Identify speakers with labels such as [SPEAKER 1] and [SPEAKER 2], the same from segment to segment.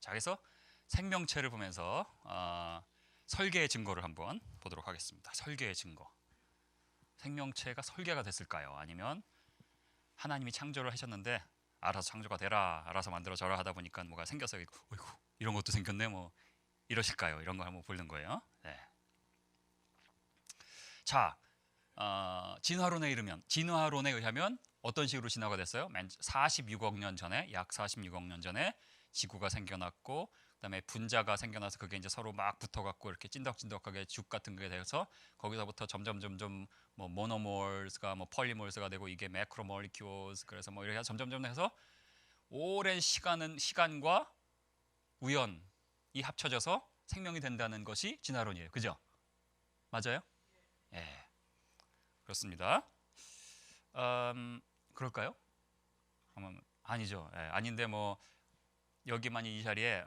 [SPEAKER 1] 자, 그래서 생명체를 보면서 설계의 증거를 한번 보도록 하겠습니다. 설계의 증거. 생명체가 설계가 됐을까요? 아니면 하나님이 창조를 하셨는데 알아서 창조가 되라, 알아서 만들어져라 하다 보니까 뭐가 생겨서 어이구 이런 것도 생겼네 뭐 이러실까요? 이런 거 한번 보는 거예요. 네. 자, 진화론에 의하면 어떤 식으로 진화가 됐어요? 46억 년 전에, 약 46억 년 전에 지구가 생겨났고, 그다음에 분자가 생겨나서 그게 이제 서로 막 붙어갖고 이렇게 찐덕찐덕하게 죽 같은 게 돼서 거기서부터 점점 뭐 모노몰스가 뭐 폴리몰스가 되고 이게 매크로몰리큘스, 그래서 뭐 이렇게 점점 해서 오랜 시간과 우연이 합쳐져서 생명이 된다는 것이 진화론이에요. 그죠? 맞아요? 예, 그렇습니다. 그럴까요? 아니죠. 예, 아닌데 뭐 여기만 이 자리에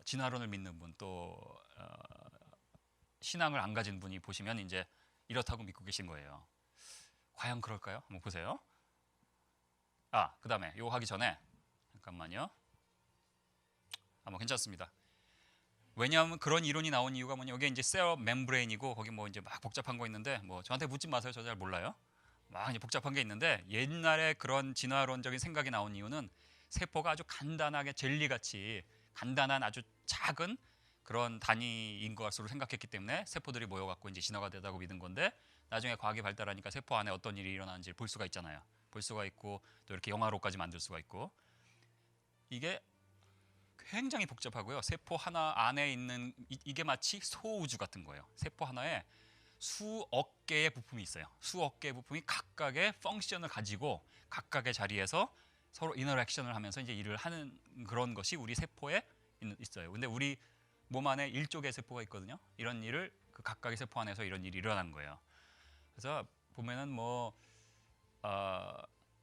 [SPEAKER 1] 진화론을 믿는 분, 또 신앙을 안 가진 분이 보시면 이제 이렇다고 믿고 계신 거예요. 과연 그럴까요? 한번 보세요. 그다음에 이거 하기 전에 잠깐만요. 뭐 괜찮습니다. 왜냐하면 그런 이론이 나온 이유가 뭐냐, 이게 이제 셀 멤브레인이고 거기 뭐 이제 막 복잡한 거 있는데 뭐 저한테 묻지 마세요. 저 잘 몰라요. 막 이제 복잡한 게 있는데, 옛날에 그런 진화론적인 생각이 나온 이유는 세포가 아주 간단하게 젤리같이 간단한 아주 작은 그런 단위인 것으로 생각했기 때문에 세포들이 모여갖고 이제 진화가 되다고 믿은 건데, 나중에 과학이 발달하니까 세포 안에 어떤 일이 일어나는지 볼 수가 있잖아요. 볼 수가 있고 또 이렇게 영화로까지 만들 수가 있고, 이게 굉장히 복잡하고요. 세포 하나 안에 있는 이게 마치 소우주 같은 거예요. 세포 하나에 수억 개의 부품이 있어요. 수억 개의 부품이 각각의 펑션을 가지고 각각의 자리에서 서로 인터랙션을 하면서 이제 일을 하는 그런 것이 우리 세포에 있어요. 근데 우리 몸 안에 1조 개의 세포가 있거든요. 이런 일을 그 각각의 세포 안에서 이런 일이 일어나는 거예요. 그래서 보면은 뭐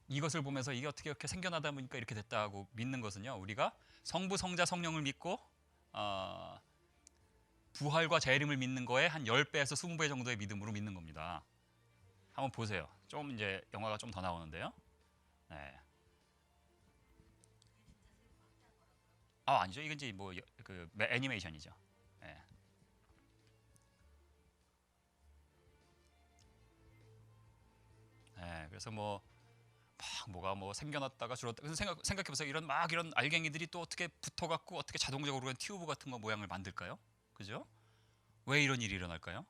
[SPEAKER 1] 이것을 보면서 이게 어떻게 이렇게 생겨나다 보니까 이렇게 됐다고 믿는 것은요, 우리가 성부, 성자, 성령을 믿고 부활과 재림을 믿는 거에 한 10배에서 20배 정도의 믿음으로 믿는 겁니다. 한번 보세요. 좀 이제 영화가 좀 더 나오는데요. 네. 아니죠. 이건 이제 뭐 그 애니메이션이죠. 네. 네. 그래서 뭐 막 뭐가 뭐 생겨났다가 줄었다. 그래서 생각해보세요. 이런 알갱이들이 또 어떻게 붙어갖고 어떻게 자동적으로 그런 튜브 같은 거 모양을 만들까요? 그죠? 왜 이런 일이 일어날까요?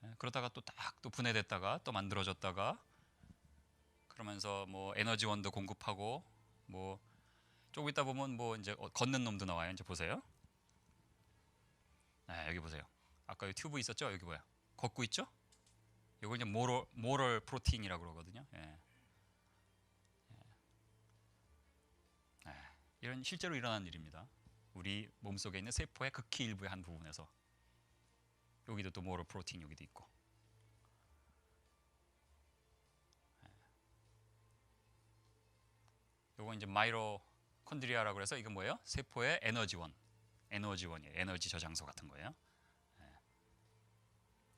[SPEAKER 1] 네. 그러다가 또 딱 또 분해됐다가 또 만들어졌다가, 그러면서 뭐 에너지원도 공급하고, 뭐 조금 있다 보면 뭐 이제 걷는 놈도 나와요. 이제 보세요. 네, 여기 보세요. 아까 여기 튜브 있었죠? 여기 뭐야? 걷고 있죠? 이걸 이제 모럴 프로틴이라고 그러거든요. 예. 예. 이런 실제로 일어나는 일입니다. 우리 몸속에 있는 세포의 극히 일부의 한 부분에서. 여기도 또 모럴 프로틴 여기도 있고. 요거 이제 마이토콘드리아라고 해서 이건 뭐예요? 세포의 에너지원이에요. 에너지 저장소 같은 거예요.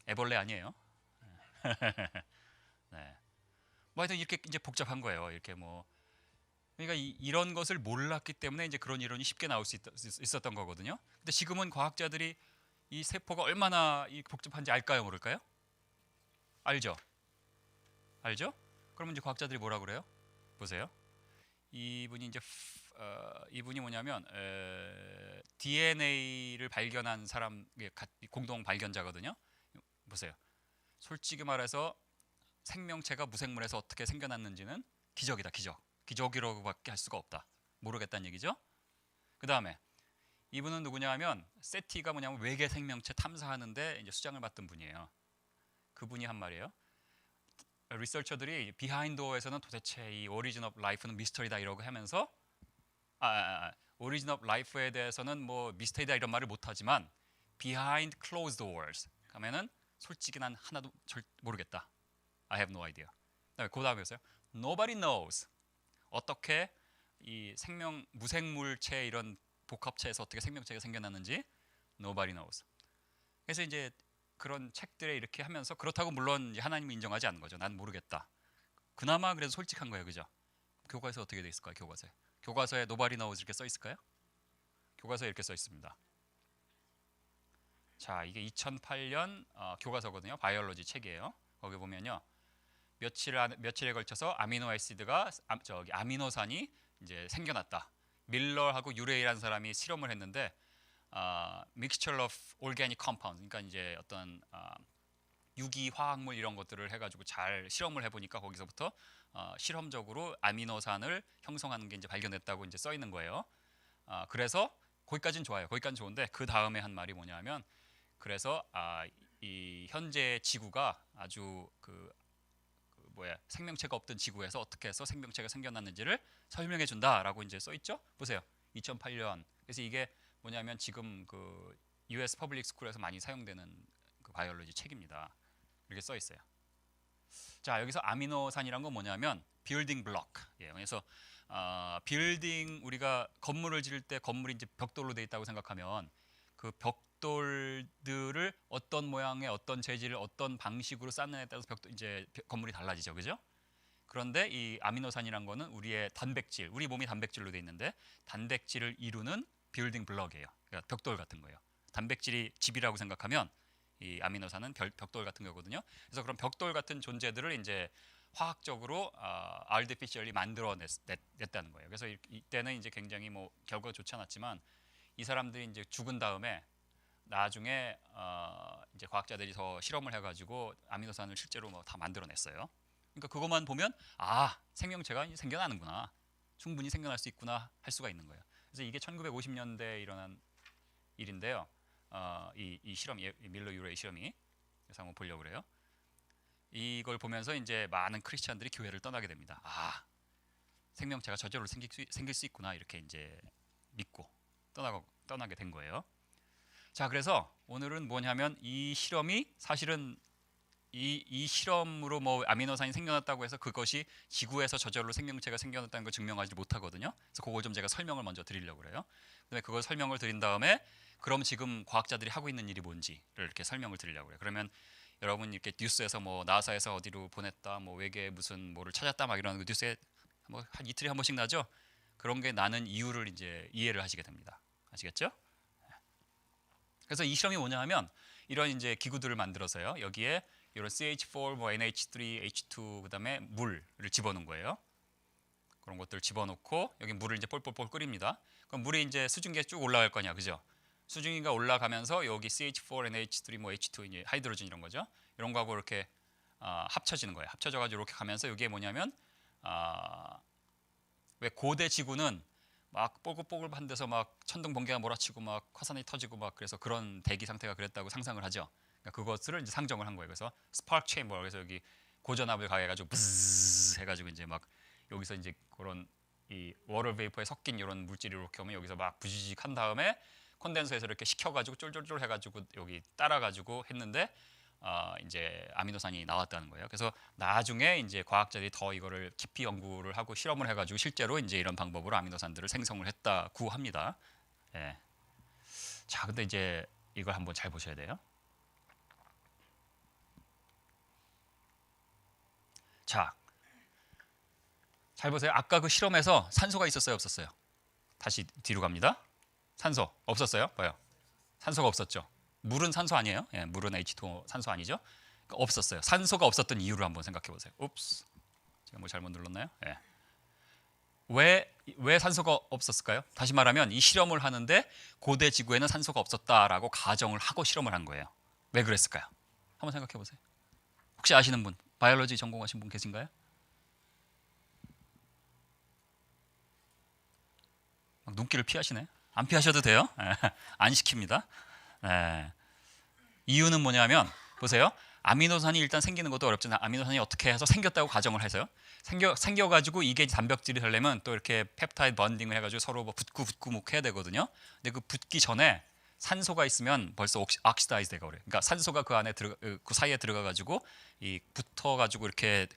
[SPEAKER 1] 애벌레 아니에요. 네. 뭐 하여튼 이렇게 이제 복잡한 거예요. 이렇게 뭐 그러니까 이런 것을 몰랐기 때문에 이제 그런 이론이 쉽게 나올 수 있었던 거거든요. 근데 지금은 과학자들이 이 세포가 얼마나 복잡한지 알까요, 모를까요? 알죠? 알죠? 그러면 이제 과학자들이 뭐라 그래요? 보세요. 이분이 이제 이분이 뭐냐면 DNA를 발견한 사람, 공동 발견자거든요. 보세요. 솔직히 말해서 생명체가 무생물에서 어떻게 생겨났는지는 기적이다, 기적이라고밖에 할 수가 없다. 모르겠다는 얘기죠. 그 다음에 이분은 누구냐 하면 세티가 뭐냐면 외계 생명체 탐사하는데 이제 수장을 맡은 분이에요. 그분이 한 말이에요. 리서처들이 비하인드에서는 도대체 이 오리진 오브 라이프는 미스터리다 이러고 하면서 오리진 오브 라이프에 대해서는 뭐 미스터리다 이런 말을 못하지만 behind closed doors 하면은 솔직히 난 하나도 모르겠다. I have no idea. 그 다음에 있어요. Nobody knows. 어떻게 이 무생물체 이런 복합체에서 어떻게 생명체가 생겨났는지 nobody knows. 그래서 이제 그런 책들에 이렇게 하면서, 그렇다고 물론 하나님이 인정하지 않는 거죠. 난 모르겠다. 그나마 그래도 솔직한 거예요, 그죠? 교과서에 어떻게 돼 있을까요? 교과서에 nobody knows 이렇게 써 있을까요? 교과서에 이렇게 써 있습니다. 자, 이게 2008년 교과서거든요. 바이올로지 책이에요. 거기 보면요, 며칠에 걸쳐서 아미노산이 이제 생겨났다. 밀러하고 유레이라는 사람이 실험을 했는데 mixture of organic compounds, 그러니까 이제 어떤 유기 화학물 이런 것들을 해가지고 잘 실험을 해보니까 거기서부터 실험적으로 아미노산을 형성하는 게 이제 발견됐다고 이제 써 있는 거예요. 그래서 거기까지는 좋아요. 거기까지는 좋은데 그 다음에 한 말이 뭐냐면, 그래서 이 현재 지구가 아주 생명체가 없던 지구에서 어떻게 해서 생명체가 생겨났는지를 설명해 준다라고 이제 써 있죠. 보세요. 2008년. 그래서 이게 뭐냐면 지금 그 US 퍼블릭 스쿨에서 많이 사용되는 그 바이올로지 책입니다. 이렇게 써 있어요. 자, 여기서 아미노산이란 건 뭐냐면 빌딩 블록. 예, 그래서 빌딩, 우리가 건물을 지을 때 건물이 이제 벽돌로 돼 있다고 생각하면 그 벽돌들을 어떤 모양의 어떤 재질을 어떤 방식으로 쌓느냐에 따라서 건물이 달라지죠, 그죠? 그런데 이 아미노산이란 거는 우리의 단백질, 우리 몸이 단백질로 돼 있는데 단백질을 이루는 빌딩 블럭이에요. 그러니까 벽돌 같은 거예요. 단백질이 집이라고 생각하면 이 아미노산은 벽돌 같은 거거든요. 그래서 그런 벽돌 같은 존재들을 이제 화학적으로 artificially 만들어냈다는 거예요. 그래서 이때는 이제 굉장히 뭐 결과가 좋지 않았지만 이 사람들이 이제 죽은 다음에 나중에 이제 과학자들이 더 실험을 해가지고 아미노산을 실제로 뭐 다 만들어냈어요. 그러니까 그것만 보면 생명체가 생겨나는구나, 충분히 생겨날 수 있구나 할 수가 있는 거예요. 그래서 이게 1950년대에 일어난 일인데요. 이 실험, 밀러 유레이 실험이. 그래서 한번 보려고 그래요. 이걸 보면서 이제 많은 크리스찬들이 교회를 떠나게 됩니다. 생명체가 저절로 생길 수 있구나, 이렇게 이제 믿고 떠나게 된 거예요. 자, 그래서 오늘은 뭐냐면 이 실험이 사실은 이 실험으로 뭐 아미노산이 생겨났다고 해서 그것이 지구에서 저절로 생명체가 생겨났다는 걸 증명하지 못하거든요. 그래서 그걸 좀 제가 설명을 먼저 드리려고 그래요. 그다음에 그걸 설명을 드린 다음에 그럼 지금 과학자들이 하고 있는 일이 뭔지를 이렇게 설명을 드리려고 그래요. 그러면 여러분 이렇게 뉴스에서 뭐 나사에서 어디로 보냈다, 뭐 외계에 무슨 뭐를 찾았다 막 이런 거 뉴스에 뭐 한 이틀에 한 번씩 나죠. 그런 게 나는 이유를 이제 이해를 하시게 됩니다. 아시겠죠? 그래서 이 실험이 뭐냐 하면 이런 이제 기구들을 만들어서요. 여기에 이런 CH4, 뭐 NH3, H2 그다음에 물을 집어넣은 거예요. 그런 것들을 집어넣고 여기 물을 이제 폴폴폴 끓입니다. 그럼 물이 이제 수증기에 쭉 올라갈 거냐, 그죠? 수증기가 올라가면서 여기 CH4, NH3, 뭐 H2 이제 하이드로젠 이런 거죠. 이런 거하고 이렇게 합쳐지는 거예요. 합쳐져가지고 이렇게 가면서 이게 뭐냐면 왜 고대 지구는 막 뽀글뽀글한 데서 막 천둥 번개가 몰아치고 막 화산이 터지고 막 그래서 그런 대기 상태가 그랬다고 상상을 하죠. 그러니까 그것을 이제 상정을 한 거예요. 그래서 스파크 체인버, 그래서 여기 고전압을 가해가지고 브즈 해가지고 이제 막 여기서 이제 그런 이 워터 베이퍼에 섞인 이런 물질이 이렇게 오면 여기서 막 부지직 한 다음에 콘덴서에서 이렇게 식혀가지고 쫄쫄쫄 해가지고 여기 따라가지고 했는데 이제 아미노산이 나왔다는 거예요. 그래서 나중에 이제 과학자들이 더 이거를 깊이 연구를 하고 실험을 해가지고 실제로 이제 이런 방법으로 아미노산들을 생성을 했다고 합니다. 예. 자, 근데 이제 이걸 한번 잘 보셔야 돼요. 자, 잘 보세요. 아까 그 실험에서 산소가 있었어요, 없었어요? 다시 뒤로 갑니다. 산소 없었어요? 봐요. 산소가 없었죠. 물은 산소 아니에요? 예, 물은 H2O 산소 아니죠? 그러니까 없었어요. 산소가 없었던 이유를 한번 생각해 보세요. 옵스, 제가 뭐 잘못 눌렀나요? 예. 왜 산소가 없었을까요? 다시 말하면 이 실험을 하는데 고대 지구에는 산소가 없었다라고 가정을 하고 실험을 한 거예요. 왜 그랬을까요? 한번 생각해 보세요. 혹시 아시는 분, 바이올로지 전공하신 분 계신가요? 막 눈길을 피하시네. 안 피하셔도 돼요. 안 시킵니다. 이유는 뭐냐면 보세요. 아미노산이 일단 생기는 것도 어렵잖아요. 아미노산이 어떻게 해서 생겼다고 가정을 해서요. 생겨가지고 이게 단백질이 되려면 또 이렇게 펩타이드 번딩을 해가지고 서로 뭐 붙고 뭐 해야 되거든요. 근데 그 붙기 전에 산소가 있으면 벌써 옥시다이즈 되가 그래요. 그러니까 산소가 그 안에 그 사이에 들어가가지고 이 붙어가지고 이렇게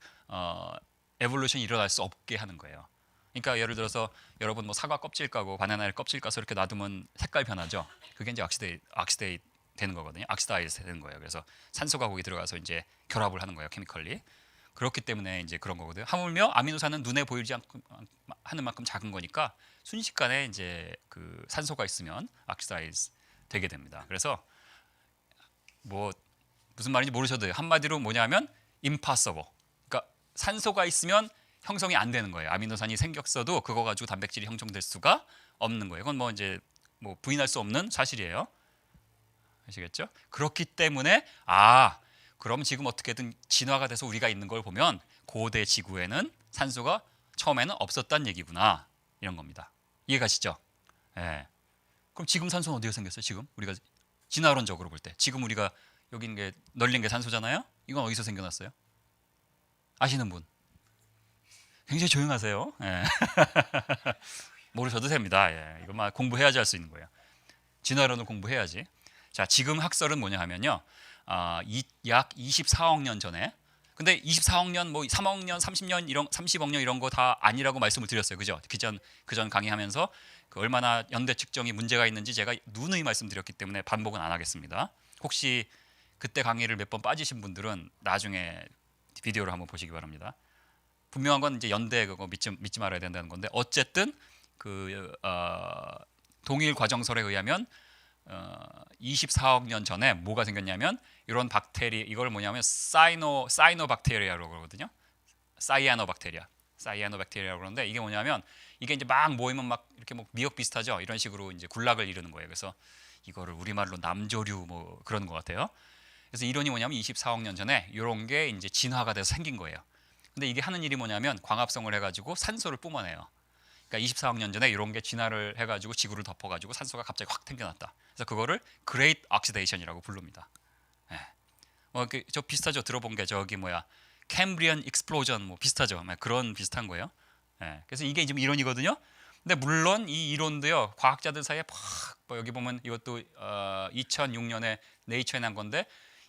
[SPEAKER 1] 에볼루션이 일어날 수 없게 하는 거예요. 그러니까 예를 들어서 여러분 뭐 사과 껍질 까고 바나나를 껍질 까서 이렇게 놔두면 색깔 변하죠. 그게 이제 옥시데이 되는 거거든요. 옥시다이즈 되는 거예요. 그래서 산소가 거기 들어가서 이제 결합을 하는 거예요. 케미컬리. 그렇기 때문에 이제 그런 거거든요. 하물며 아미노산은 눈에 보이지 않고 하는 만큼 작은 거니까 순식간에 이제 그 산소가 있으면 oxidize 되게 됩니다. 그래서 뭐 무슨 말인지 모르셔도 돼요. 한마디로 뭐냐면 impossible. 그러니까 산소가 있으면 형성이 안 되는 거예요. 아미노산이 생겼어도 그거 가지고 단백질이 형성될 수가 없는 거예요. 이건 뭐 이제 뭐 부인할 수 없는 사실이에요. 아시겠죠? 그렇기 때문에 그럼 지금 어떻게든 진화가 돼서 우리가 있는 걸 보면 고대 지구에는 산소가 처음에는 없었단 얘기구나 이런 겁니다. 이해가시죠? 예. 그럼 지금 산소는 어디서 생겼어요? 지금 우리가 진화론적으로 볼 때 지금 우리가 여기 있는 게 널린 게 산소잖아요. 이건 어디서 생겨났어요? 아시는 분? 굉장히 조용하세요. 예. 모르셔도 됩니다. 예. 이거 공부해야지 할 수 있는 거예요. 진화론을 공부해야지. 자, 지금 학설은 뭐냐 하면요. 약 24억 년 전에. 근데 24억 년, 뭐 3억 년, 30년 이런 30억 년 이런 거 다 아니라고 말씀을 드렸어요. 그죠? 그전 강의하면서 그 얼마나 연대 측정이 문제가 있는지 제가 누누이 말씀드렸기 때문에 반복은 안 하겠습니다. 혹시 그때 강의를 몇 번 빠지신 분들은 나중에 비디오를 한번 보시기 바랍니다. 분명한 건 이제 연대 그거 믿지 말아야 된다는 건데 어쨌든 동일 과정설에 의하면 24억 년 전에 뭐가 생겼냐면 이런 박테리 이걸 뭐냐면 사이노박테리아라고 그러거든요. 사이아노박테리아라고 그러는데 이게 뭐냐면 이게 이제 막 모이면 막 이렇게 뭐 미역 비슷하죠. 이런 식으로 이제 군락을 이루는 거예요. 그래서 이거를 우리말로 남조류 뭐 그런 것 같아요. 그래서 이론이 뭐냐면 24억 년 전에 이런 게 이제 진화가 돼서 생긴 거예요. 근데 이게 하는 일이 뭐냐면 광합성을 해가지고 산소를 뿜어내요. 그러니까 24억 년 전에 이런 게 진화를 해가지고 지구를 덮어가지고 산소가 갑자기 확 생겨났다. 그래서 그거를 Great Oxidation이라고 부릅니다. 예. 저 비슷하죠. 들어본 게 저기 Cambrian Explosion 뭐 비슷하죠. 그런 비슷한 거예요. 예. 그래서 이게 지금 이론이거든요. 근데 물론 이 이론도요 과학자들 사이에 뭐 여기 보면 이것도 2006년에 네이처에 난 건데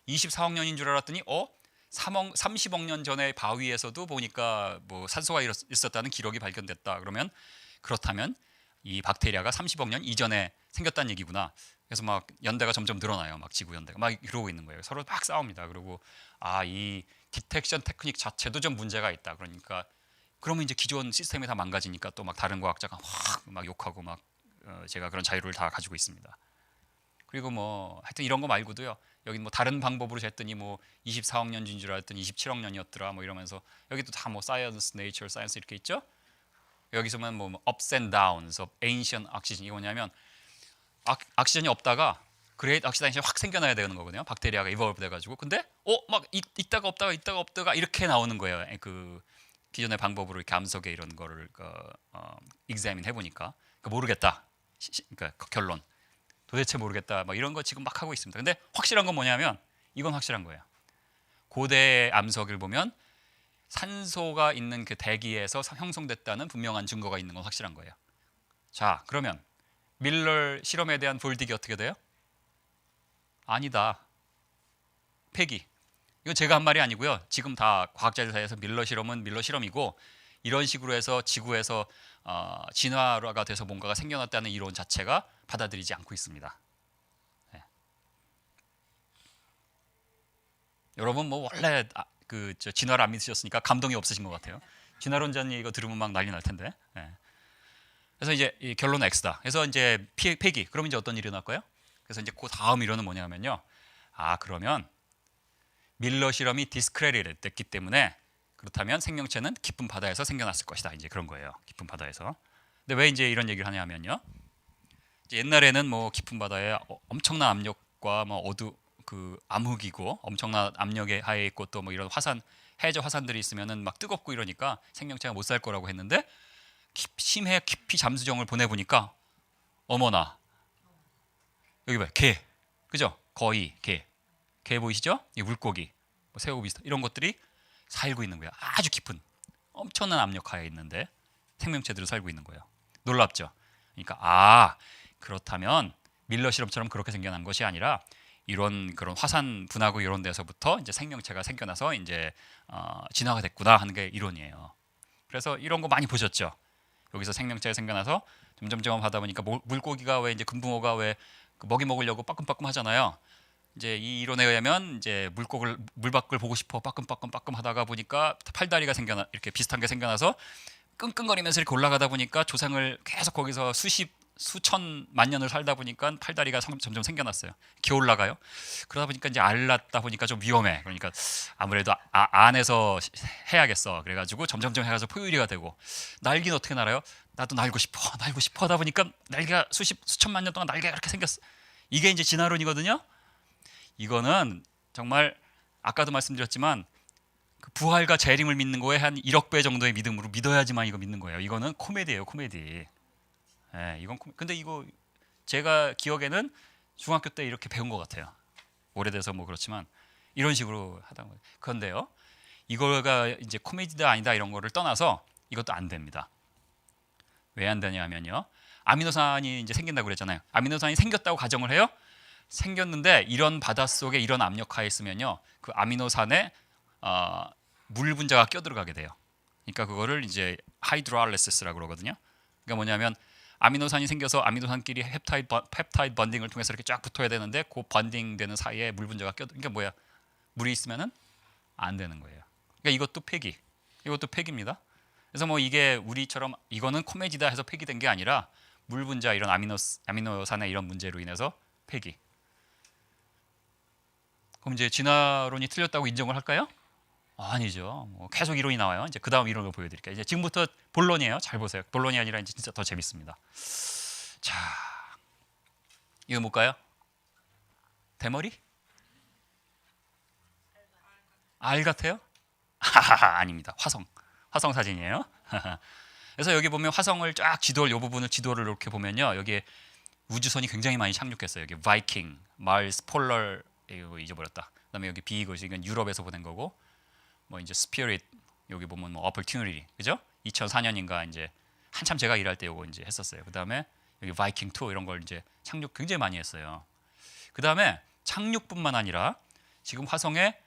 [SPEAKER 1] 24억 년인 줄 알았더니 30억 년 전에 바위에서도 보니까 뭐 산소가 있었다는 기록이 발견됐다. 그러면 그렇다면 이 박테리아가 30억 년 이전에 생겼다는 얘기구나. 그래서 막 연대가 점점 늘어나요. 막 지구 연대가 막 이러고 있는 거예요. 서로 막 싸웁니다. 그리고 이 디텍션 테크닉 자체도 좀 문제가 있다. 그러니까 그러면 이제 기존 시스템이 다 망가지니까 또 막 다른 과학자가 막 욕하고 막 제가 그런 자유를 다 가지고 있습니다. 그리고 뭐 하여튼 이런 거 말고도요. 여기 뭐 다른 방법으로 쟀더니 뭐 24억 년인 줄 알았더니 27억 년이었더라. 뭐 이러면서 여기도 다 뭐 사이언스, 네이처, 사이언스 이렇게 있죠. 여기서만 뭐 ups and downs of ancient oxygen 이게 뭐냐면 옥시전이 없다가 그레이트 옥시다이션이 확 생겨나야 되는 거거든요. 박테리아가 이볼브 돼가지고 근데 막 있다가 없다가 이렇게 나오는 거예요. 그 기존의 방법으로 이렇게 암석에 이런 거를 examine 해보니까 모르겠다. 그러니까 결론. 도대체 모르겠다. 막 이런 거 지금 막 하고 있습니다. 근데 확실한 건 뭐냐면 이건 확실한 거예요. 고대 암석을 보면 산소가 있는 그 대기에서 형성됐다는 분명한 증거가 있는 건 확실한 거예요. 자, 그러면 밀러 실험에 대한 볼딕이 어떻게 돼요? 아니다. 폐기. 이건 제가 한 말이 아니고요. 지금 다 과학자들 사이에서 밀러 실험은 밀러 실험이고 이런 식으로 해서 지구에서 진화가 돼서 뭔가가 생겨났다는 이론 자체가 받아들이지 않고 있습니다. 네. 여러분 뭐 원래 진화를 안 믿으셨으니까 감동이 없으신 것 같아요. 진화론자님 이거 들으면 막 난리 날 텐데. 네. 그래서 이제 이 결론은 X다. 그래서 이제 폐기. 그럼 이제 어떤 일이 일어날까요? 그래서 이제 그 다음 이론은 뭐냐면요. 그러면 밀러 실험이 디스크레디트 됐기 때문에 그렇다면 생명체는 깊은 바다에서 생겨났을 것이다. 이제 그런 거예요. 깊은 바다에서. 근데 왜 이제 이런 얘기를 하냐면요. 이제 옛날에는 뭐 깊은 바다에 엄청난 압력과 뭐 암흑이고 엄청난 압력에 하에 있고 또 뭐 이런 해저 화산들이 있으면은 막 뜨겁고 이러니까 생명체가 못 살 거라고 했는데 심해 깊이 잠수정을 보내 보니까 어머나 여기 봐 개 그죠? 거의 개 보이시죠? 이 물고기 뭐 새우 비슷한 이런 것들이 살고 있는 거예요. 아주 깊은 엄청난 압력 하에 있는데 생명체들을 살고 있는 거예요. 놀랍죠? 그러니까 그렇다면 밀러 실험처럼 그렇게 생겨난 것이 아니라 그런 화산 분화구 이런 데서부터 이제 생명체가 생겨나서 이제 진화가 됐구나 하는 게 이론이에요. 그래서 이런 거 많이 보셨죠? 여기서 생명체가 생겨나서 점점 하다 보니까 물고기가 왜 이제 금붕어가 왜 먹이 먹으려고 빠끔빠끔 하잖아요. 이제 이 이론에 의하면 이제 물 밖을 보고 싶어 빠끔빠끔 하다가 보니까 팔다리가 이렇게 비슷한 게 생겨나서 끙끙거리면서 이렇게 올라가다 보니까 조상을 계속 거기서 수천 만 년을 살다 보니까 팔다리가 점점 생겨났어요. 기어 올라가요. 그러다 보니까 이제 알 낳다 보니까 좀 위험해. 그러니까 아무래도 안에서 해야겠어. 그래가지고 점점점 해가지고 포유류가 되고, 날기는 어떻게 날아요? 나도 날고 싶어 하다 보니까 날개가 수천만 년 동안 날개가 이렇게 생겼어. 이게 이제 진화론이거든요. 이거는 정말 아까도 말씀드렸지만 그 부활과 재림을 믿는 거에 한 1억 배 정도의 믿음으로 믿어야지만 이거 믿는 거예요. 이거는 코미디예요, 코미디. 예, 이건 근데 이거 제가 기억에는 중학교 때 이렇게 배운 것 같아요. 오래돼서 뭐 그렇지만 이런 식으로 하던 거예요. 그런데요, 이거가 이제 코미디다 아니다 이런 거를 떠나서 이것도 안 됩니다. 왜 안 되냐면요, 아미노산이 이제 생긴다고 그랬잖아요. 아미노산이 생겼다고 가정을 해요. 생겼는데 이런 바닷속에 이런 압력하에 있으면요, 그 아미노산에 물 분자가 껴들어가게 돼요. 그러니까 그거를 이제 하이드로알리시스라고 그러거든요. 그러니까 뭐냐면 아미노산이 생겨서 아미노산끼리 펩타이드 번딩을 통해서 이렇게 쫙 붙어야 되는데 그 번딩되는 사이에 물 분자가 그러니까 뭐야, 물이 있으면은 안 되는 거예요. 그러니까 이것도 폐기, 이것도 폐기입니다. 그래서 뭐 이게 우리처럼 이거는 코메디다 해서 폐기된 게 아니라 물 분자 이런 아미노산의 이런 문제로 인해서 폐기. 그럼 이제 진화론이 틀렸다고 인정을 할까요? 아니죠. 뭐 계속 이론이 나와요. 이제 그 다음 이론을 보여드릴게요. 이제 지금부터 본론이에요. 잘 보세요. 본론이 아니라 이제 진짜 더 재밌습니다. 자, 이거 뭘까요? 대머리? 알 같아요? 하하하, 아닙니다. 화성 사진이에요. 그래서 여기 보면 화성을 쫙 지도를 이 부분을 지도를 이렇게 보면요, 여기에 우주선이 굉장히 많이 착륙했어요. 여기 바이킹, 마르스, 폴러 이거 잊어버렸다. 그다음에 여기 비거시 이건 유럽에서 보낸 거고, 뭐 이제 스피릿 여기 보면 뭐 어퍼튜니티, 그죠? 2004년인가 이제 한참 제가 일할 때 이거 이제 했었어요. 그다음에 여기 바이킹 2 이런 걸 이제 착륙 굉장히 많이 했어요. 그다음에 착륙뿐만 아니라 지금 화성에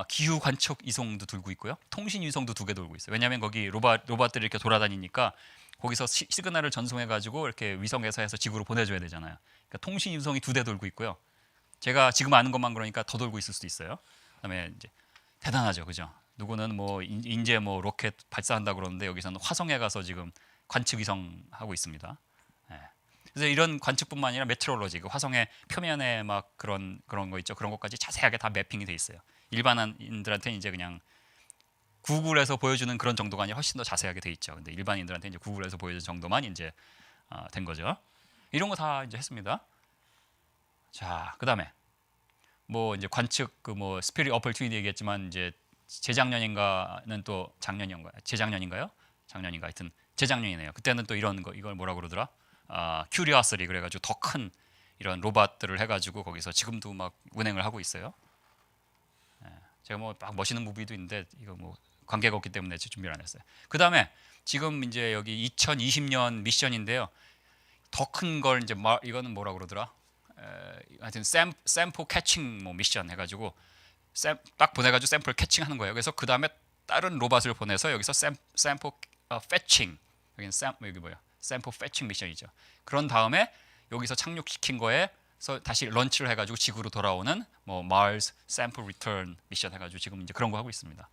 [SPEAKER 1] 기후 관측 이송도 들고 있고요. 통신 위성도 2개 돌고 있어요. 왜냐하면 거기 로봇들이 이렇게 돌아다니니까 거기서 시그널을 전송해 가지고 이렇게 위성에서 해서 지구로 보내줘야 되잖아요. 그러니까 통신 위성이 2대 돌고 있고요. 제가 지금 아는 것만 그러니까 더 돌고 있을 수도 있어요. 그다음에 이제 대단하죠, 그죠? 누구는 뭐 인제 뭐 로켓 발사한다 그러는데 여기서는 화성에 가서 지금 관측 위성 하고 있습니다. 예. 그래서 이런 관측뿐만 아니라 메트로로지, 그 화성의 표면에 막 그런 거 있죠. 그런 것까지 자세하게 다 매핑이 돼 있어요. 일반인들한테는 이제 그냥 구글에서 보여주는 그런 정도가 아니라 훨씬 더 자세하게 돼 있죠. 근데 일반인들한테 이제 구글에서 보여주는 정도만 이제 된 거죠. 이런 거 다 이제 했습니다. 자, 그다음에 뭐 이제 관측 그 뭐 스피릿 어퍼튜니티 얘기했지만 이제 재작년인가는 또 재작년인가요? 작년인가 하여튼 재작년이네요. 그때는 또 이런 거 이걸 뭐라고 그러더라? 큐리오시티 그래가지고 더 큰 이런 로봇들을 해가지고 거기서 지금도 막 운행을 하고 있어요. 예, 제가 뭐 막 멋있는 무비도 있는데 이거 뭐 관계가 없기 때문에 준비를 안 했어요. 그 다음에 지금 이제 여기 2020년 미션인데요. 더 큰 걸 이제 이거는 뭐라고 그러더라? 하여튼 샘플 캐칭 뭐 미션 해가지고 딱 보내가지고 샘플 캐칭하는 거예요. 그래서 그 다음에 다른 로봇을 보내서 여기서 샘플 패칭, 여기 뭐야? 샘플 패칭 미션이죠. 그런 다음에 여기서 착륙시킨 거에서 다시 런치를 해가지고 지구로 돌아오는 뭐 Mars 샘플 리턴 미션 해가지고 지금 이제 그런 거 하고 있습니다.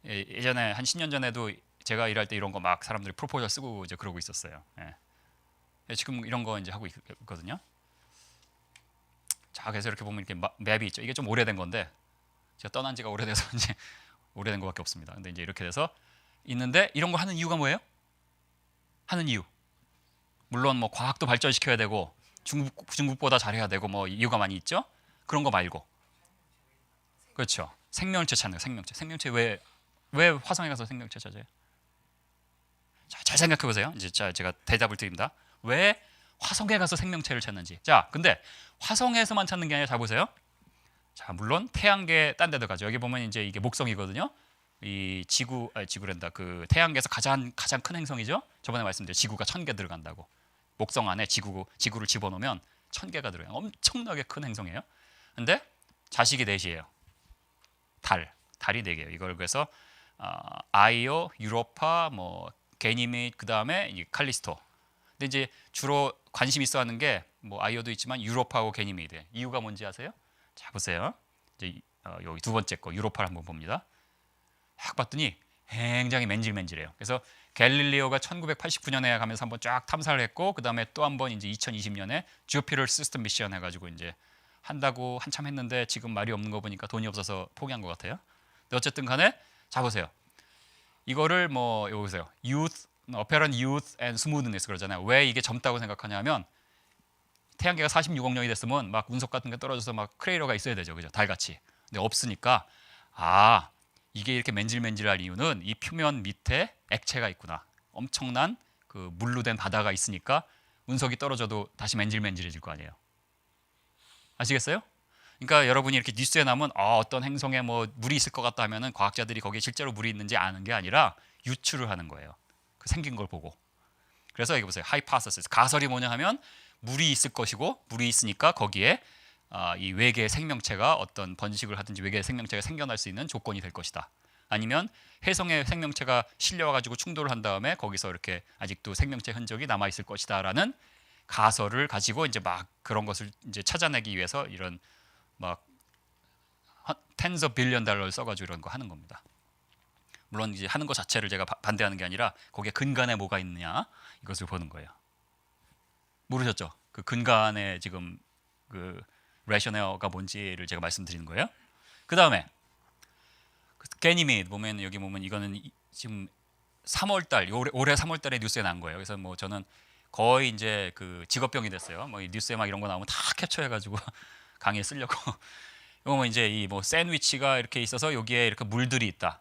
[SPEAKER 1] 예전에 한 10년 전에도 제가 일할 때 이런 거 막 사람들이 프로포절 쓰고 이제 그러고 있었어요. 지금 이런 거 이제 하고 있거든요. 자, 그래서 이렇게 보면 이렇게 맵이 있죠. 이게 좀 오래된 건데 제가 떠난 지가 오래돼서 이제 오래된 것밖에 없습니다. 근데 이제 이렇게 돼서 있는데 이런 거 하는 이유가 뭐예요? 하는 이유. 물론 뭐 과학도 발전시켜야 되고 중국보다 잘해야 되고 뭐 이유가 많이 있죠. 그런 거 말고, 그렇죠. 생명체 찾는 생명체 왜 화성에 가서 생명체 찾아요? 자, 잘 생각해 보세요. 이제 제가 대답을 드립니다. 왜 화성에 가서 생명체를 찾는지. 자, 근데 화성에서만 찾는 게 아니라 자 보세요. 자, 물론 태양계 딴 데도 가죠. 여기 보면 이제 이게 목성이거든요. 이 지구란다. 그 태양계에서 가장 큰 행성이죠. 저번에 말씀드린 지구가 1000개 들어간다고. 목성 안에 지구를 집어넣으면 1000개가 들어요. 엄청나게 큰 행성이에요. 근데 자식이 넷이에요. 달이 4개예요. 이걸 그래서 아이오, 유로파, 뭐 게니메이드, 그다음에 이 칼리스토. 근데 이제 주로 관심 있어 하는 게 뭐 아이오도 있지만 유로파하고 게니메이드. 이유가 뭔지 아세요? 자, 보세요. 이제 여기 두 번째 거 유로파를 한번 봅니다. 딱 봤더니 굉장히 맨질맨질해요. 그래서 갤릴리오가 1989년에 가면서 한번 쫙 탐사를 했고 그 다음에 또 한번 이제 2020년에 주피터 시스템 미션 해가지고 이제 한다고 한참 했는데 지금 말이 없는 거 보니까 돈이 없어서 포기한 것 같아요. 근데 어쨌든 간에 자 보세요. 이거를 뭐 여기 보세요. youth, apparent youth and smoothness 그러잖아요. 왜 이게 젊다고 생각하냐면 태양계가 46억 년이 됐으면 막 운석 같은 게 떨어져서 막 크레이터가 있어야 되죠, 그죠? 달같이. 근데 없으니까 아 이게 이렇게 맨질맨질할 이유는 이 표면 밑에 액체가 있구나. 엄청난 그 물로 된 바다가 있으니까 운석이 떨어져도 다시 맨질맨질해질 거 아니에요. 아시겠어요? 그러니까 여러분이 이렇게 뉴스에 나오면 어떤 행성에 뭐 물이 있을 것 같다 하면은 과학자들이 거기에 실제로 물이 있는지 아는 게 아니라 유추를 하는 거예요. 그 생긴 걸 보고. 그래서 여기 보세요. 하이파서시스. 가설이 뭐냐 하면 물이 있을 것이고 물이 있으니까 거기에 이 외계의 생명체가 어떤 번식을 하든지 외계의 생명체가 생겨날 수 있는 조건이 될 것이다. 아니면 해성의 생명체가 실려와가지고 충돌을 한 다음에 거기서 이렇게 아직도 생명체 흔적이 남아 있을 것이다라는 가설을 가지고 이제 막 그런 것을 이제 찾아내기 위해서 이런 막 tens of billion 달러를 써가지고 이런 거 하는 겁니다. 물론 이제 하는 것 자체를 제가 반대하는 게 아니라 거기에 근간에 뭐가 있느냐 이것을 보는 거예요. 모르셨죠? 그 근간에 지금 그 레셔널가 뭔지를 제가 말씀드리는 거예요. 그 다음에 게니미드 보면 여기 보면 이거는 지금 3월달 올해 3월달에 뉴스에 난 거예요. 그래서 뭐 저는 거의 이제 그 직업병이 됐어요. 뭐 뉴스에 막 이런 거 나오면 다 캡처해가지고 강의에 쓰려고. 이거 뭐 이제 이 뭐 샌드위치가 이렇게 있어서 여기에 이렇게 물들이 있다.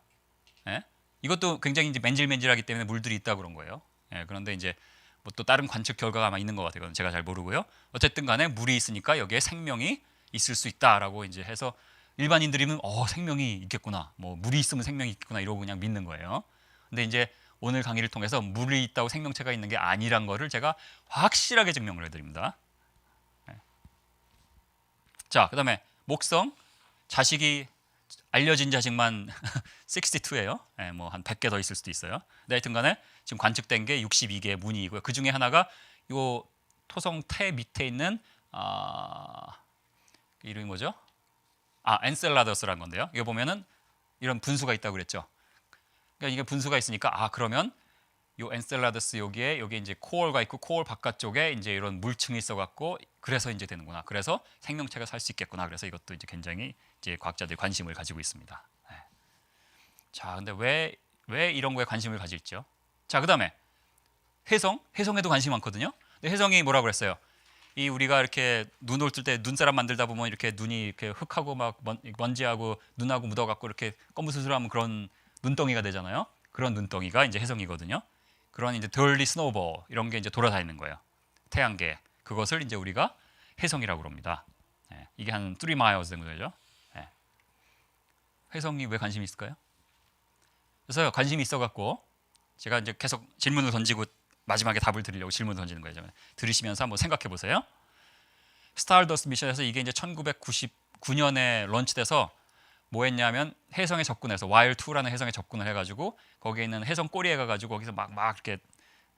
[SPEAKER 1] 예? 이것도 굉장히 이제 맨질맨질하기 때문에 물들이 있다 그런 거예요. 예, 그런데 이제 뭐 또 다른 관측 결과가 아마 있는 것 같아요. 그건 제가 잘 모르고요. 어쨌든 간에 물이 있으니까 여기에 생명이 있을 수 있다라고 이제 해서 일반인들이면 생명이 있겠구나. 뭐 물이 있으면 생명이 있겠구나 이러고 그냥 믿는 거예요. 근데 이제 오늘 강의를 통해서 물이 있다고 생명체가 있는 게 아니란 거를 제가 확실하게 증명을 해드립니다. 네. 자, 그다음에 목성 자식이 알려진 자식만 62예요. 네, 뭐 한 100개 더 있을 수도 있어요. 근데 하여튼간에 지금 관측된 게 62개의 문이고요. 그 중에 하나가 요 토성 태 밑에 있는 이름이 뭐죠? 엔셀라더스라는 건데요. 이거 보면은 이런 분수가 있다고 그랬죠. 그러니까 이게 분수가 있으니까 그러면 요 엔셀라더스 여기에 이제 코어가 있고 코어 바깥쪽에 이제 이런 물층이 있어갖고 그래서 이제 되는구나. 그래서 생명체가 살 수 있겠구나. 그래서 이것도 이제 굉장히 이제 과학자들이 관심을 가지고 있습니다. 네. 자, 근데 왜 이런 거에 관심을 가질지요? 자, 그다음에 해성에도 관심이 많거든요. 근데 해성이 뭐라고 그랬어요? 이 우리가 이렇게 눈 올 때 눈사람 만들다 보면 이렇게 눈이 이렇게 흙하고 막 먼지하고 눈하고 묻어갖고 이렇게 검은수술하면 그런 눈덩이가 되잖아요. 그런 눈덩이가 이제 해성이거든요. 그런 이제 덜리 스노우볼 이런 게 이제 돌아다니는 거예요. 태양계 그것을 이제 우리가 해성이라고 그럽니다. 네, 이게 한 3 miles 정도 되죠. 네. 해성이 왜 관심이 있을까요? 그래서 관심이 있어갖고 제가 이제 계속 질문을 던지고 마지막에 답을 드리려고 질문을 던지는 거예요. 들으시면서 한번 생각해 보세요. 스타더스트 미션에서 이게 이제 1999년에 런치돼서 뭐 했냐면 해성에 접근해서 와일2라는 해성에 접근을 해가지고 거기에 있는 해성 꼬리에 가가지고 거기서 막 이렇게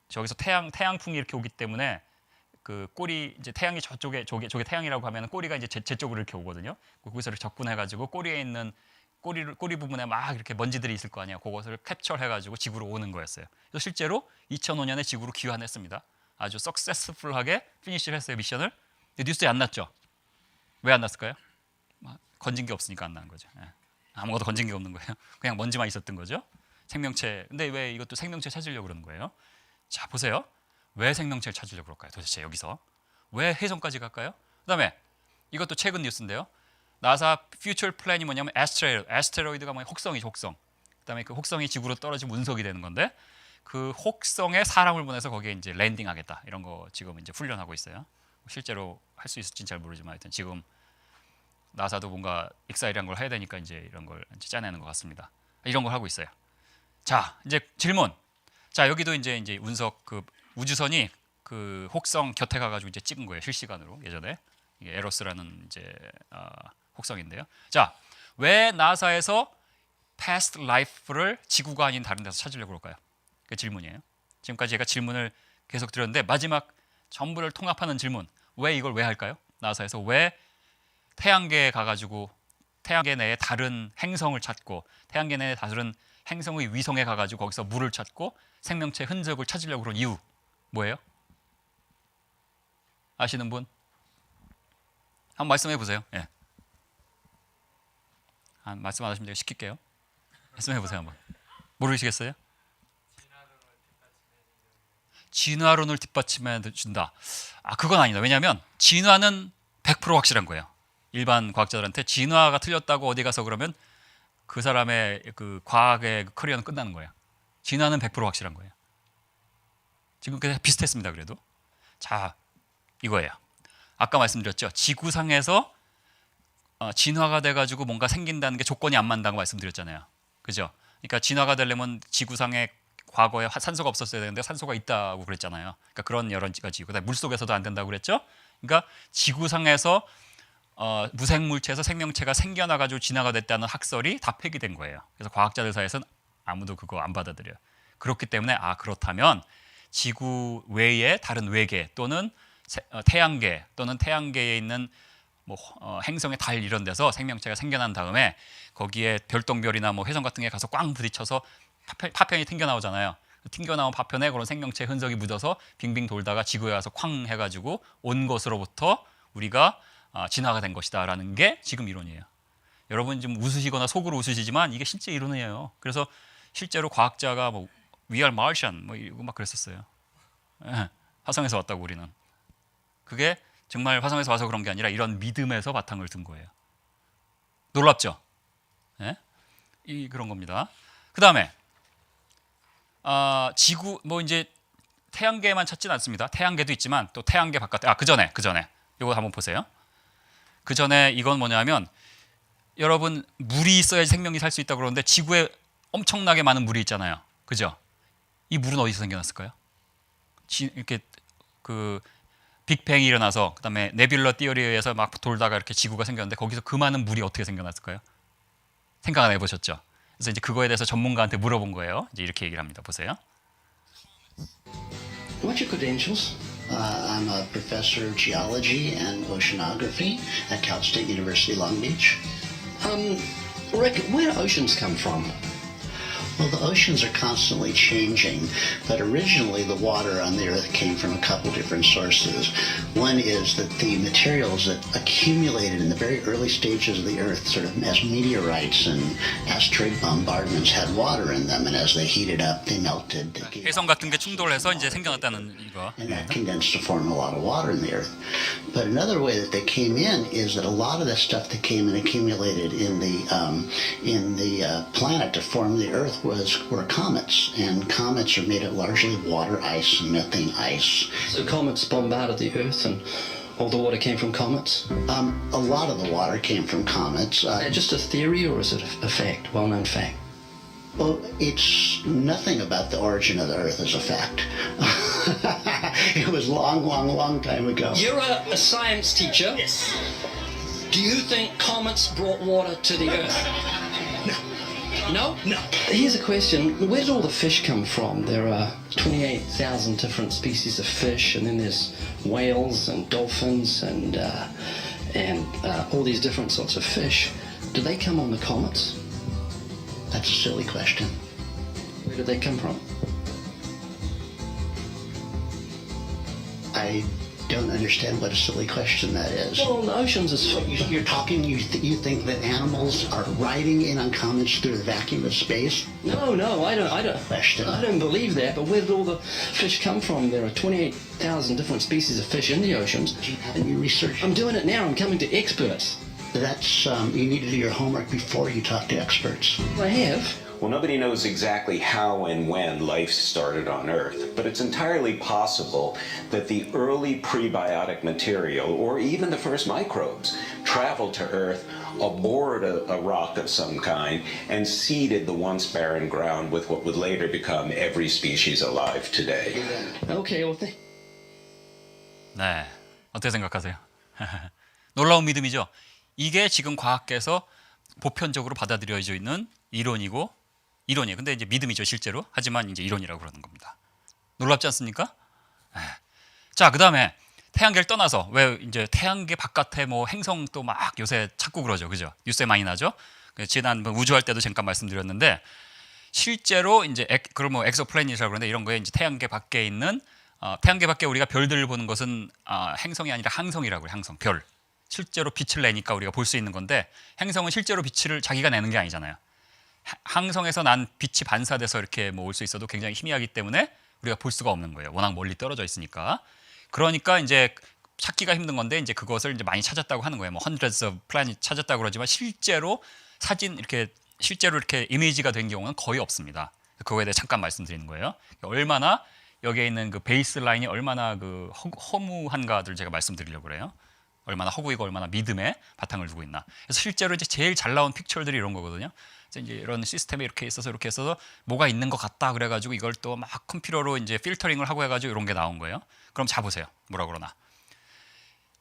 [SPEAKER 1] 저기서 태양풍이 이렇게 오기 때문에 그 꼬리 이제 태양이 저게 태양이라고 하면 꼬리가 이제 제 쪽으로 이렇게 오거든요. 거기서 이렇게 접근해가지고 꼬리에 있는 꼬리 부분에 막 이렇게 먼지들이 있을 거 아니에요. 그것을 캡처해가지고 지구로 오는 거였어요. 그래서 실제로 2005년에 지구로 귀환했습니다. 아주 석세스풀하게 피니시를 했어요 미션을. 근데 뉴스에 안 났죠. 왜 안 났을까요? 건진 게 없으니까 안 나는 거죠. 아무것도 건진 게 없는 거예요. 그냥 먼지만 있었던 거죠. 생명체. 근데 왜 이것도 생명체 찾으려고 그러는 거예요? 자 보세요. 왜 생명체를 찾으려고 그럴까요? 도대체 여기서 왜 해성까지 갈까요? 그다음에 이것도 최근 뉴스인데요. 나사 퓨처 플랜이 뭐냐면 에스테로이드가 뭐냐 혹성이죠. 혹성. 그다음에 그 혹성이 지구로 떨어지면 운석이 되는 건데 그 혹성에 사람을 보내서 거기에 이제 랜딩하겠다 이런 거 지금 이제 훈련하고 있어요. 실제로 할 수 있을지는 잘 모르지만 하여튼 지금 나사도 뭔가 익사이리한 걸 해야 되니까 이제 이런 걸 이제 짜내는 것 같습니다. 이런 걸 하고 있어요. 자 이제 질문. 자 여기도 이제 운석 그 우주선이 그 혹성 곁에 가가지고 이제 찍은 거예요. 실시간으로 예전에 이게 에로스라는 이제 혹성인데요. 자 왜 나사에서 past life를 지구가 아닌 다른 데서 찾으려고 그럴까요? 그 질문이에요. 지금까지 제가 질문을 계속 드렸는데 마지막 전부를 통합하는 질문. 왜 이걸 왜 할까요? 나사에서 왜 태양계에 가가지고 태양계 내에 다른 행성을 찾고 태양계 내에 다른 행성의 위성에 가가지고 거기서 물을 찾고 생명체 흔적을 찾으려고 그런 이유 뭐예요? 아시는 분? 한번 말씀해 보세요. 예. 말씀 안 하시면 제가 시킬게요. 말씀해 보세요 한번. 모르시겠어요? 진화론을 뒷받침해 준다. 그건 아니다. 왜냐하면 진화는 100% 확실한 거예요. 일반 과학자들한테 진화가 틀렸다고 어디 가서 그러면 그 사람의 그 과학의 커리어는 끝나는 거예요. 진화는 100% 확실한 거예요. 지금 비슷했습니다. 그래도 자 이거예요. 아까 말씀드렸죠. 지구상에서 진화가 돼가지고 뭔가 생긴다는 게 조건이 안 맞는다고 말씀드렸잖아요. 그죠? 그러니까 진화가 되려면 지구상에 과거에 산소가 없었어야 되는데 산소가 있다고 그랬잖아요. 그러니까 그런 여러 가지. 그다음에 물속에서도 안 된다고 그랬죠. 그러니까 지구상에서 무생물체에서 생명체가 생겨나가지고 진화가 됐다는 학설이 다 폐기된 거예요. 그래서 과학자들 사이에서는 아무도 그거 안 받아들여요. 그렇기 때문에 그렇다면 지구 외에 다른 외계 또는 태양계 또는 태양계에 있는 행성의 달 이런 데서 생명체가 생겨난 다음에 거기에 별똥별이나 혜성 같은 게 가서 꽝 부딪혀서 파편이 튕겨나오잖아요. 튕겨나온 파편에 그런 생명체 흔적이 묻어서 빙빙 돌다가 지구에 와서 쾅 해가지고 온 것으로부터 우리가 진화가 된 것이다라는 게 지금 이론이에요. 여러분 지금 웃으시거나 속으로 웃으시지만 이게 실제 이론이에요. 그래서 실제로 과학자가 We are Martian 이거 막 그랬었어요. 화성에서 왔다고 우리는. 그게 정말 화성에서 와서 그런 게 아니라 이런 믿음에서 바탕을 둔 거예요. 놀랍죠? 네? 그런 겁니다. 그 다음에 지구 이제 태양계만 찾지는 않습니다. 태양계도 있지만 또 태양계 바깥에 그 전에 이거 한번 보세요. 그 전에 이건 뭐냐면 여러분 물이 있어야지 생명이 살 수 있다고 그러는데 지구에 엄청나게 많은 물이 있잖아요. 그죠? 이 물은 어디서 생겨났을까요? 이렇게 그 빅뱅이 일어나서 그다음에 네뷸러 띠어리에 의해서 막 돌다가 이렇게 지구가 생겼는데 거기서 그 많은 물이 어떻게 생겨났을까요? 생각 안 해보셨죠? 그래서 이제 그거에 대해서 전문가한테 물어본 거예요. 이제 이렇게 얘기를 합니다. 보세요.
[SPEAKER 2] What's your credentials?
[SPEAKER 3] I'm a professor of geology and oceanography at Cal State University Long Beach.
[SPEAKER 2] Rick, where do oceans come from?
[SPEAKER 3] Well, the oceans are constantly changing, but originally the water on the Earth came from a couple different sources. One is that the materials that accumulated in the very early stages of the Earth, sort of as meteorites and asteroid bombardments, had water in them, and as they heated up, they melted.
[SPEAKER 1] 해성 같은 게 충돌해서 이제 생겨났다는 이거.
[SPEAKER 3] And that condensed to form a lot of water in the Earth. But another way that they came in is that a lot of the stuff that came and accumulated in the planet to form the Earth were comets, and comets are made of largely water ice and methane ice.
[SPEAKER 2] So comets bombarded the Earth and all the water came from comets?
[SPEAKER 3] A lot of the water came from comets.
[SPEAKER 2] Just a theory or is it a fact, well-known fact?
[SPEAKER 3] Well, it's nothing about the origin of the Earth is a fact. It was long time ago.
[SPEAKER 2] You're a science teacher.
[SPEAKER 3] Yes.
[SPEAKER 2] Do you think comets brought water to the Earth? No?
[SPEAKER 3] No.
[SPEAKER 2] Here's a question. Where did all the fish come from? There are 28,000 different species of fish, and then there's whales and dolphins and all these different sorts of fish. Do they come on the comets?
[SPEAKER 3] That's a silly question.
[SPEAKER 2] Where did they come from?
[SPEAKER 3] I don't understand what a silly question that is.
[SPEAKER 2] Well, the oceans is...
[SPEAKER 3] You're talking, you think that animals are riding in on comets through the vacuum of space?
[SPEAKER 2] No, I don't
[SPEAKER 3] Question.
[SPEAKER 2] I don't believe that, but where did all the fish come from? There are 28,000 different species of fish in the oceans.
[SPEAKER 3] Do you have any research?
[SPEAKER 2] I'm doing it now. I'm coming to experts.
[SPEAKER 3] That's, you need to do your homework before you talk to experts.
[SPEAKER 2] I have.
[SPEAKER 4] Well, nobody knows exactly how and when life started on Earth, but it's entirely possible that the early prebiotic material, or even the first microbes, traveled to Earth aboard a rock of some kind and seeded the once barren ground with what would later become every species alive today.
[SPEAKER 2] Okay, well,
[SPEAKER 1] 네, 어떻게 생각하세요? 놀라운 믿음이죠. 이게 지금 과학계에서 보편적으로 받아들여져 있는 이론이에요. 근데 이제 믿음이죠, 실제로. 하지만 이제 이론이라고 그러는 겁니다. 놀랍지 않습니까? 네. 자, 그다음에 태양계를 떠나서 왜 이제 태양계 바깥에 행성 또 막 요새 찾고 그러죠. 그죠? 뉴스에 많이 나죠? 지난 우주할 때도 잠깐 말씀드렸는데 실제로 이제 그럼 뭐 엑소플래닛이라고 그러는데 이런 거에 이제 태양계 밖에 있는 태양계 밖에 우리가 별들을 보는 것은 행성이 아니라 항성이라고 해요. 항성, 별. 실제로 빛을 내니까 우리가 볼 수 있는 건데 행성은 실제로 빛을 자기가 내는 게 아니잖아요. 항성에서 난 빛이 반사돼서 이렇게 뭐 올 수 있어도 굉장히 희미하기 때문에 우리가 볼 수가 없는 거예요. 워낙 멀리 떨어져 있으니까. 그러니까 이제 찾기가 힘든 건데 이제 그것을 이제 많이 찾았다고 하는 거예요. 뭐 hundreds of planet 찾았다고 그러지만 실제로 사진 이렇게 실제로 이렇게 이미지가 된 경우는 거의 없습니다. 그거에 대해 잠깐 말씀드리는 거예요. 얼마나 여기에 있는 그 베이스 라인이 얼마나 그 허무한가를 제가 말씀드리려고 그래요. 얼마나 허구이고 얼마나 믿음에 바탕을 두고 있나. 그래서 실제로 이제 제일 잘 나온 픽처들이 이런 거거든요. 그래서 이제 이런 시스템에 이렇게 있어서 이렇게 해서 뭐가 있는 것 같다 그래가지고 이걸 또 막 컴퓨터로 이제 필터링을 하고 해가지고 이런 게 나온 거예요. 그럼 자 보세요. 뭐라 그러나.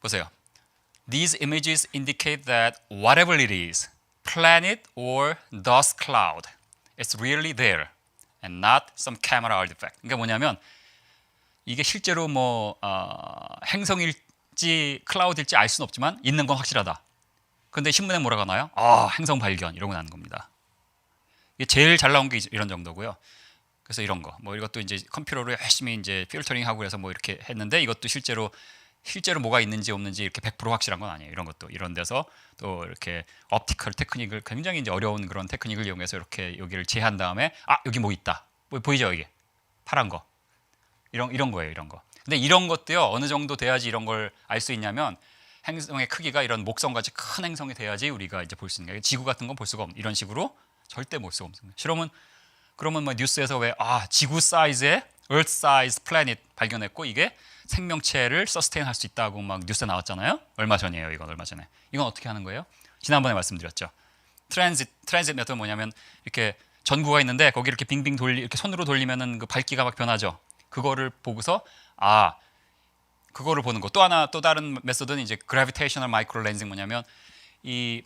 [SPEAKER 1] 보세요. These images indicate that whatever it is, planet or dust cloud, it's really there and not some camera artifact. 그러니까 뭐냐면 이게 실제로 뭐 행성일지 클라우드일지 알 수는 없지만 있는 건 확실하다. 근데 신문에 뭐라고 하나요? 행성 발견 이러고 나는 겁니다. 이게 제일 잘 나온 게 이런 정도고요. 그래서 이런 거, 뭐 이것도 이제 컴퓨터로 열심히 이제 필터링하고 그래서 뭐 이렇게 했는데 이것도 실제로 뭐가 있는지 없는지 이렇게 100% 확실한 건 아니에요. 이런 것도 이런 데서 또 이렇게 옵티컬 테크닉을 굉장히 이제 어려운 그런 테크닉을 이용해서 이렇게 여기를 제한 다음에 여기 뭐 있다. 뭐 보이죠 이게 파란 거 이런 거예요. 이런 거. 근데 이런 것도요 어느 정도 돼야지 이런 걸 알 수 있냐면 행성의 크기가 이런 목성같이 큰 행성이 돼야지 우리가 이제 볼 수 있는 게 지구 같은 건 볼 수가 없는 이런 식으로 절대 볼 수가 없습니다. 그러면 뭐 뉴스에서 왜 지구 사이즈의 Earth size planet 발견했고 이게 생명체를 서스테인 할 수 있다고 막 뉴스에 나왔잖아요. 얼마 전이에요. 이건 얼마 전에. 이건 어떻게 하는 거예요? 지난번에 말씀드렸죠. 트랜짓 메터는 뭐냐면 이렇게 전구가 있는데 거기 이렇게 빙빙 이렇게 손으로 돌리면은 그 밝기가 막 변하죠. 그거를 보고서 그거를 보는 거. 또 다른 메소드는 이제 그래비테이셔널 마이크로 렌징 뭐냐면 이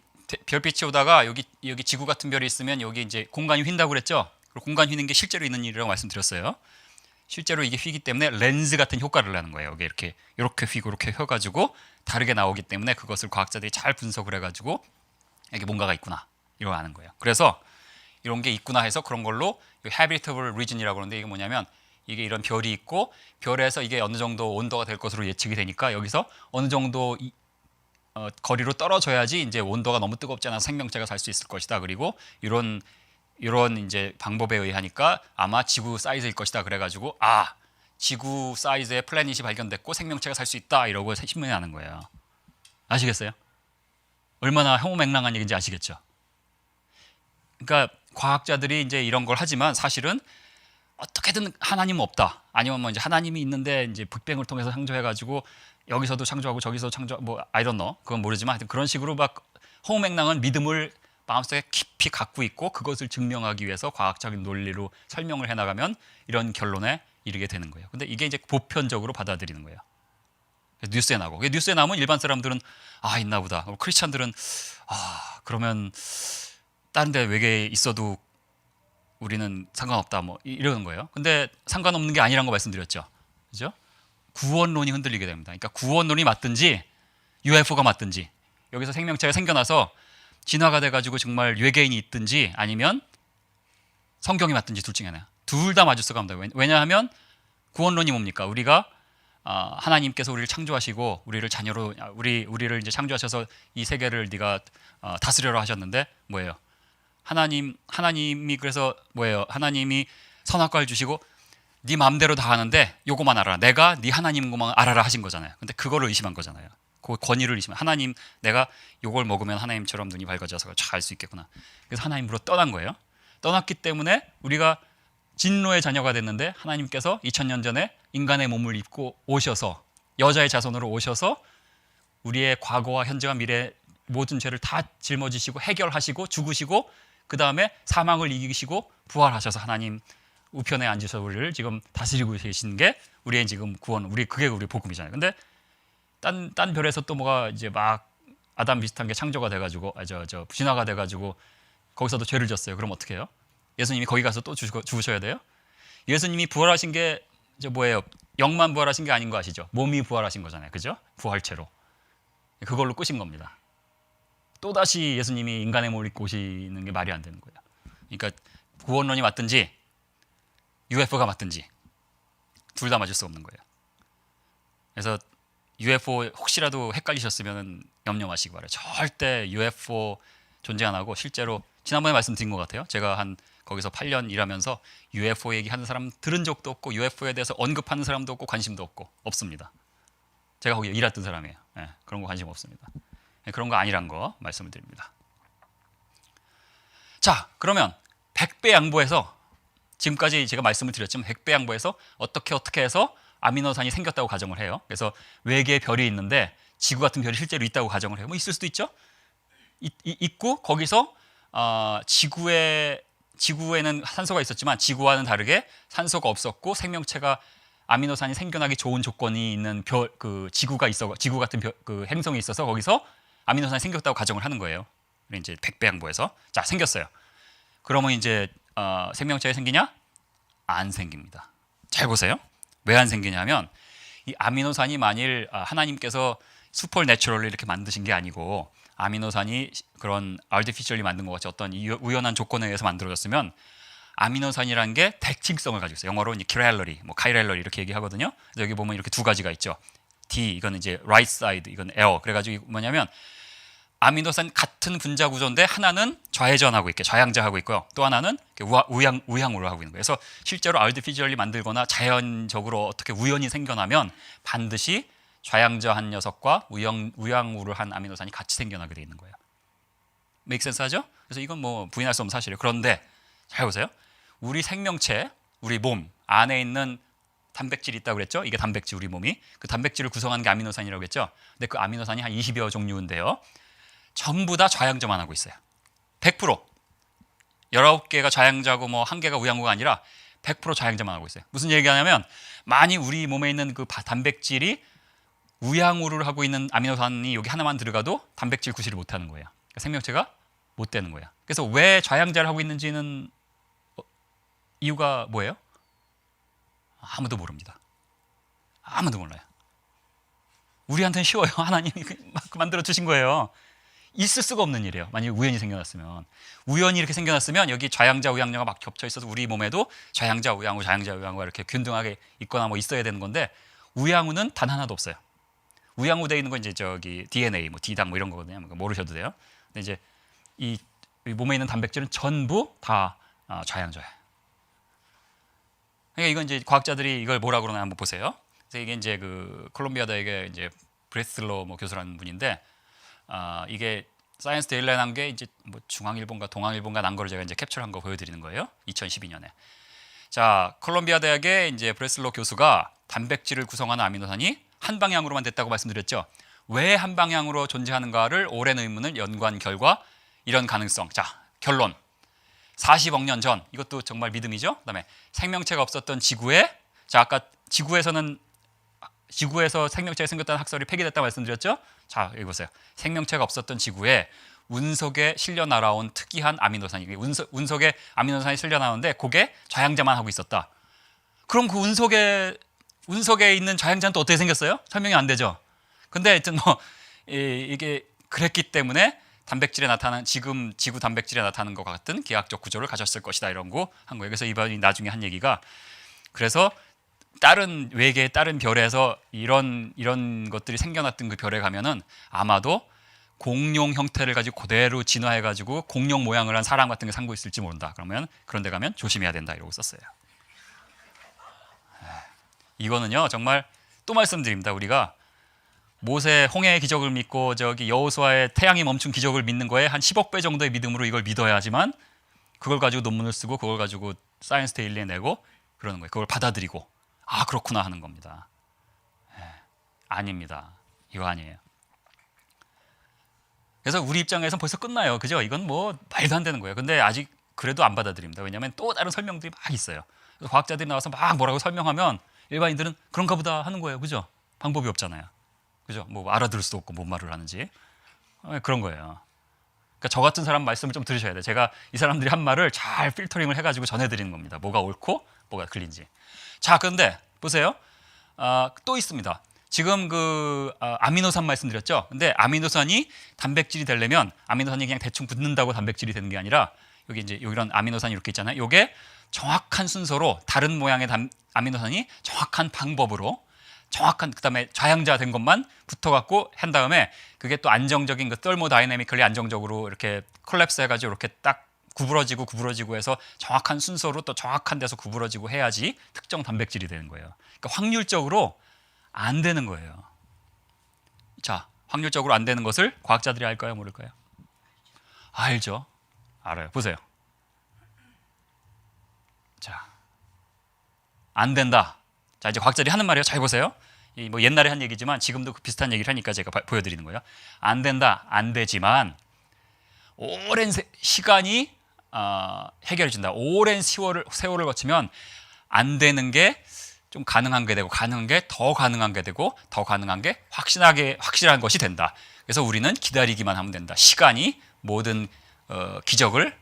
[SPEAKER 1] 별빛이 오다가 여기 지구 같은 별이 있으면 여기 이제 공간이 휜다고 그랬죠. 그리고 공간 휘는 게 실제로 있는 일이라고 말씀드렸어요. 실제로 이게 휘기 때문에 렌즈 같은 효과를 내는 거예요. 이게 이렇게 휘고 이렇게 휘가지고 다르게 나오기 때문에 그것을 과학자들이 잘 분석을 해가지고 이게 뭔가가 있구나 이러고 아는 거예요. 그래서 이런 게 있구나 해서 그런 걸로 habitable region이라고 그러는데 이게 뭐냐면 이게 이런 별이 있고 별에서 이게 어느 정도 온도가 될 것으로 예측이 되니까 여기서 어느 정도 거리로 떨어져야지 이제 온도가 너무 뜨겁지 않아서 생명체가 살 수 있을 것이다. 그리고 이런 이제 방법에 의하니까 아마 지구 사이즈일 것이다. 그래가지고 지구 사이즈의 플래닛이 발견됐고 생명체가 살 수 있다. 이러고 신문에 나는 거예요. 아시겠어요? 얼마나 허무맹랑한 얘기인지 아시겠죠? 그러니까 과학자들이 이제 이런 걸 하지만 사실은 어떻게든 하나님은 없다. 아니면 뭐 이제 하나님이 있는데 이제 빅뱅을 통해서 창조해가지고 여기서도 창조하고 저기서 뭐 I don't know. 그건 모르지만 하여튼 그런 식으로 막 허무맹랑한 믿음을 마음속에 깊이 갖고 있고 그것을 증명하기 위해서 과학적인 논리로 설명을 해나가면 이런 결론에 이르게 되는 거예요. 근데 이게 이제 보편적으로 받아들이는 거예요. 뉴스에 나오고 뉴스에 나오면 일반 사람들은 있나 보다. 크리스찬들은 그러면 다른 데 외계에 있어도 우리는 상관없다 뭐 이러는 거예요. 근데 상관없는 게 아니라는 거 말씀드렸죠. 그죠? 구원론이 흔들리게 됩니다. 그러니까 구원론이 맞든지 UFO가 맞든지 여기서 생명체가 생겨나서 진화가 돼가지고 정말 외계인이 있든지 아니면 성경이 맞든지 둘 중에 하나. 둘 다 맞을 수가 없습니다. 왜냐하면 구원론이 뭡니까? 우리가 하나님께서 우리를 창조하시고 우리를 자녀로 우리를 이제 창조하셔서 이 세계를 네가 다스려라 하셨는데 뭐예요? 하나님이 그래서 뭐예요? 하나님이 선악과를 주시고 네 마음대로 다 하는데 요거만 알아라. 내가 네 하나님 것만 알아라 하신 거잖아요. 근데 그거를 의심한 거잖아요. 그 권위를 의심한 하나님 내가 요걸 먹으면 하나님처럼 눈이 밝아져서 잘 알 수 있겠구나. 그래서 하나님으로 떠난 거예요. 떠났기 때문에 우리가 진노의 자녀가 됐는데 하나님께서 2000년 전에 인간의 몸을 입고 오셔서 여자의 자손으로 오셔서 우리의 과거와 현재와 미래 모든 죄를 다 짊어지시고 해결하시고 죽으시고 그 다음에 사망을 이기시고 부활하셔서 하나님 우편에 앉으셔서 우리를 지금 다스리고 계신 게 우리의 지금 구원, 그게 우리 복음이잖아요. 근데 딴 별에서 또 뭐가 이제 막 아담 비슷한 게 창조가 돼가지고 진화가 돼가지고 거기서도 죄를 졌어요. 그럼 어떻게 해요? 예수님이 거기 가서 또 죽으셔야 돼요? 예수님이 부활하신 게 이제 뭐예요? 영만 부활하신 게 아닌 거 아시죠? 몸이 부활하신 거잖아요. 그죠? 부활체로. 그걸로 끝인 겁니다. 또다시 예수님이 인간의 몸을 입고 오시는 게 말이 안 되는 거예요. 그러니까 구원론이 맞든지 UFO가 맞든지 둘 다 맞을 수 없는 거예요. 그래서 UFO 혹시라도 헷갈리셨으면 염려 마시기 바라요. 절대 UFO 존재 안 하고 실제로 지난번에 말씀드린 것 같아요. 제가 한 거기서 8년 일하면서 UFO 얘기하는 사람 들은 적도 없고 UFO에 대해서 언급하는 사람도 없고 관심도 없고 없습니다. 제가 거기 일했던 사람이에요. 네, 그런 거 관심 없습니다. 네, 그런 거 아니란 거 말씀을 드립니다. 자, 그러면 100배 양보해서 지금까지 제가 말씀을 드렸지만 100배 양보해서 어떻게 해서 아미노산이 생겼다고 가정을 해요. 그래서 외계에 별이 있는데 지구 같은 별이 실제로 있다고 가정을 해요. 뭐 있을 수도 있죠. 있고 거기서 지구에는 산소가 있었지만 지구와는 다르게 산소가 없었고 생명체가 아미노산이 생겨나기 좋은 조건이 있는 지구 같은 그 행성이 있어서 거기서 아미노산이 생겼다고 가정을 하는 거예요. 이제 100배 양보해서 자 생겼어요. 그러면 이제 생명체가 생기냐? 안 생깁니다. 잘 보세요. 왜 안 생기냐면 이 아미노산이 만일 하나님께서 슈퍼내추럴리 이렇게 만드신 게 아니고 아미노산이 그런 아티피셜리 만든 것 같이 어떤 우연한 조건에 의해서 만들어졌으면 아미노산이라는 게 대칭성을 가지고 있어요. 영어로 이제 키랄러리, 뭐 카이랄러리 이렇게 얘기하거든요. 그래서 여기 보면 이렇게 두 가지가 있죠. D 이거는 이제 right side, 이건 에어. 그래가지고 뭐냐면 아미노산 같은 분자 구조인데 하나는 좌회전하고 있게 좌양자하고 있고요. 또 하나는 우양으로 하고 있는 거예요. 그래서 실제로 아티피셜리 만들거나 자연적으로 어떻게 우연히 생겨나면 반드시 좌양자한 녀석과 우양우를 한 아미노산이 같이 생겨나게 돼 있는 거예요. 메이크 센스 하죠? 그래서 이건 뭐 부인할 수 없는 사실이에요. 그런데 잘 보세요. 우리 생명체, 우리 몸 안에 있는 단백질이 있다고 그랬죠? 이게 단백질, 우리 몸이. 그 단백질을 구성하는 게 아미노산이라고 했죠? 근데 그 아미노산이 한 20여 종류인데요. 전부 다 좌양자만 하고 있어요. 100%. 19개가 좌양자고 뭐 1개가 우양우가 아니라 100% 좌양자만 하고 있어요. 무슨 얘기하냐면 만약 우리 몸에 있는 그 단백질이 우양우를 하고 있는 아미노산이 여기 하나만 들어가도 단백질 구실을 못하는 거예요. 그러니까 생명체가 못 되는 거예요. 그래서 왜 좌양자를 하고 있는지는 이유가 뭐예요? 아무도 모릅니다. 아무도 몰라요. 우리한테는 쉬워요. 하나님이 막 만들어 주신 거예요. 있을 수가 없는 일이에요. 만약에 우연히 생겨났으면. 우연히 이렇게 생겨났으면 여기 좌양자, 우양자가 막 겹쳐 있어서 우리 몸에도 좌양자, 우양우, 좌양자, 우양우가 이렇게 균등하게 있거나 뭐 있어야 되는 건데 우양우는 단 하나도 없어요. 우양우 되어 있는 건 이제 저기 DNA, 뭐 D당 뭐 이런 거거든요. 모르셔도 돼요. 근데 이제 이 몸에 있는 단백질은 전부 다 좌양자예요. 그러니까 이건 이제 과학자들이 이걸 뭐라 그러나 한번 보세요. 그래서 이게 이제 그 콜롬비아 대학의 이제 브레슬러 뭐 교수라는 분인데 이게 사이언스 데일리에 난 게 이제 뭐 중앙일본과 동아일본과 난 거를 제가 이제 캡처한 거 보여드리는 거예요. 2012년에. 자, 콜롬비아 대학의 이제 브레슬러 교수가 단백질을 구성하는 아미노산이 한 방향으로만 됐다고 말씀드렸죠. 왜 한 방향으로 존재하는가를 오랜 의문을 연구한 결과 이런 가능성. 자, 결론. 40억 년 전, 이것도 정말 믿음이죠. 그다음에 생명체가 없었던 지구에, 자 아까 지구에서 생명체가 생겼다는 학설이 폐기됐다고 말씀드렸죠. 자, 여기 보세요. 생명체가 없었던 지구에 운석에 실려 날아온 특이한 아미노산이, 운석에 아미노산이 실려 나오는데 그게 좌양자만 하고 있었다. 그럼 그 운석에 있는 좌양자는 또 어떻게 생겼어요? 설명이 안 되죠. 근데 하여튼 뭐 이게 그랬기 때문에 단백질에 나타나는 지금 지구 단백질에 나타나는 것 같은 기하학적 구조를 가졌을 것이다 이런 거 한 거예요. 그래서 이번이 나중에 한 얘기가 그래서 다른 외계의 다른 별에서 이런 것들이 생겨났던 그 별에 가면은 아마도 공룡 형태를 가지고 그대로 진화해 가지고 공룡 모양을 한 사람 같은 게 살고 있을지 모른다. 그러면 그런 데 가면 조심해야 된다 이러고 썼어요. 이거는요 정말 또 말씀드립니다. 우리가 모세 홍해의 기적을 믿고 저기 여호수아의 태양이 멈춘 기적을 믿는 거에 한 10억 배 정도의 믿음으로 이걸 믿어야 하지만 그걸 가지고 논문을 쓰고 그걸 가지고 사이언스 데일리에 내고 그러는 거예요. 그걸 받아들이고 아 그렇구나 하는 겁니다. 아닙니다. 이거 아니에요. 그래서 우리 입장에서 벌써 끝나요. 그죠? 이건 뭐 말도 안 되는 거예요. 근데 아직 그래도 안 받아들입니다. 왜냐하면 또 다른 설명들이 막 있어요. 그래서 과학자들이 나와서 막 뭐라고 설명하면 일반인들은 그런가 보다 하는 거예요. 그죠? 방법이 없잖아요. 그죠? 뭐 알아들을 수도 없고 뭔 말을 하는지 그런 거예요. 그러니까 저 같은 사람 말씀을 좀 들으셔야 돼요. 제가 이 사람들이 한 말을 잘 필터링을 해가지고 전해드리는 겁니다. 뭐가 옳고 뭐가 틀린지. 자, 그런데 보세요. 또 있습니다. 지금 그 아미노산 말씀드렸죠. 근데 아미노산이 단백질이 되려면 아미노산이 그냥 대충 붙는다고 단백질이 되는 게 아니라 여기 이제 이런 아미노산이 이렇게 있잖아요. 요게 정확한 순서로 다른 모양의 아미노산이 정확한 방법으로 정확한 그다음에 좌양자된 것만 붙어갖고 한 다음에 그게 또 안정적인 그 thermodynamically 안정적으로 이렇게 콜랩스 해가지고 이렇게 딱 구부러지고 해서 정확한 순서로 또 정확한 데서 구부러지고 해야지 특정 단백질이 되는 거예요. 그러니까 확률적으로 안 되는 거예요. 자, 확률적으로 안 되는 것을 과학자들이 알까요, 모를까요? 알죠. 알아요. 보세요. 자, 안 된다. 자, 이제 과학자들이 하는 말이에요. 잘 보세요. 이 뭐 옛날에 한 얘기지만 지금도 비슷한 얘기를 하니까 제가 보여드리는 거예요. 안 된다, 안 되지만 오랜 시간이 해결해 준다. 오랜 세월을 거치면 안 되는 게 좀 가능한 게 되고 가능한 게 더 가능한 게 되고 더 가능한 게 확실한 것이 된다. 그래서 우리는 기다리기만 하면 된다. 시간이 모든 기적을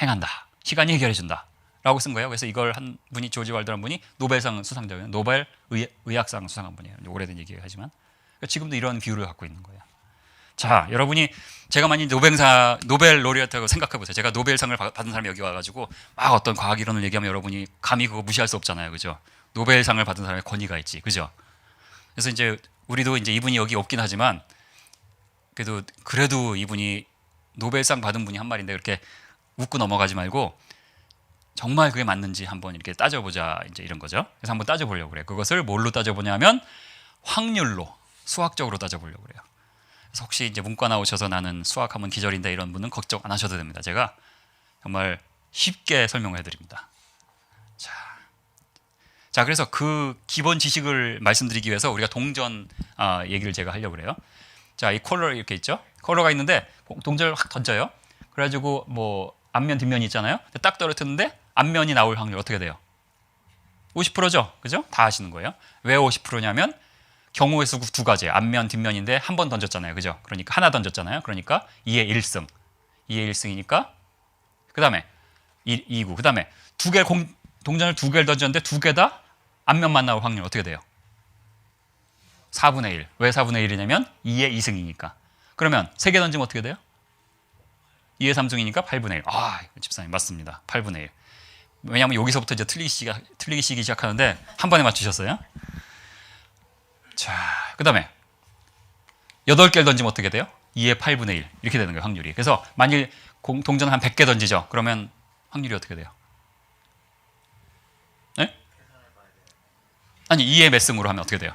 [SPEAKER 1] 행한다. 시간이 해결해 준다. 라고 쓴 거예요. 그래서 이걸 한 분이 조지 월드라는 분이 노벨상 수상자예요. 노벨 의학상 수상한 분이에요. 오래된 얘기예요. 하지만 지금도 이런 비율을 갖고 있는 거예요. 자, 여러분이 제가 만약 노벨 로리어트라고 생각해 보세요. 제가 노벨상을 받은 사람이 여기 와가지고 막 어떤 과학 이론을 얘기하면 여러분이 감히 그거 무시할 수 없잖아요, 그죠? 노벨상을 받은 사람의 권위가 있지, 그죠? 그래서 이제 우리도 이제 이분이 여기 없긴 하지만 그래도 이분이 노벨상 받은 분이 한 말인데 그렇게 웃고 넘어가지 말고 정말 그게 맞는지 한번 이렇게 따져보자, 이제 이런 거죠. 그래서 한번 따져보려고 그래요. 그것을 뭘로 따져보냐면 확률로, 수학적으로 따져보려고 그래요. 그래서 혹시 이제 문과 나오셔서 나는 수학하면 기절인데 이런 분은 걱정 안 하셔도 됩니다. 제가 정말 쉽게 설명을 해드립니다. 자, 그래서 그 기본 지식을 말씀드리기 위해서 우리가 동전 얘기를 제가 하려고 그래요. 자, 이 콜러 이렇게 있죠. 콜러가 있는데 동전을 확 던져요. 그래가지고 뭐 앞면 뒷면이 있잖아요. 딱 떨어뜨는데 앞면이 나올 확률 어떻게 돼요? 50%죠, 그죠? 다 아시는 거예요. 왜 50%냐면 경우의 수 두 가지예요. 앞면, 뒷면인데 한 번 던졌잖아요. 그죠? 그러니까 하나 던졌잖아요. 그러니까 2의 1승. 2의 1승이니까 그 다음에 2구. 그 다음에 동전을 두 개를 던졌는데 두 개 다 앞면만 나올 확률 어떻게 돼요? 4분의 1. 왜 4분의 1이냐면 2의 2승이니까. 그러면 세 개 던지면 어떻게 돼요? 2의 3승이니까 8분의 1. 아, 집사님 맞습니다. 8분의 1. 왜냐하면 여기서부터 이제 틀리기 시작하는데 한 번에 맞추셨어요. 자, 그 다음에 8개를 던지면 어떻게 돼요? 2의 8분의 1 이렇게 되는 거예요, 확률이. 그래서 만일 동전 한 100개 던지죠. 그러면 확률이 어떻게 돼요? 네? 아니 2의 몇 승으로 하면 어떻게 돼요?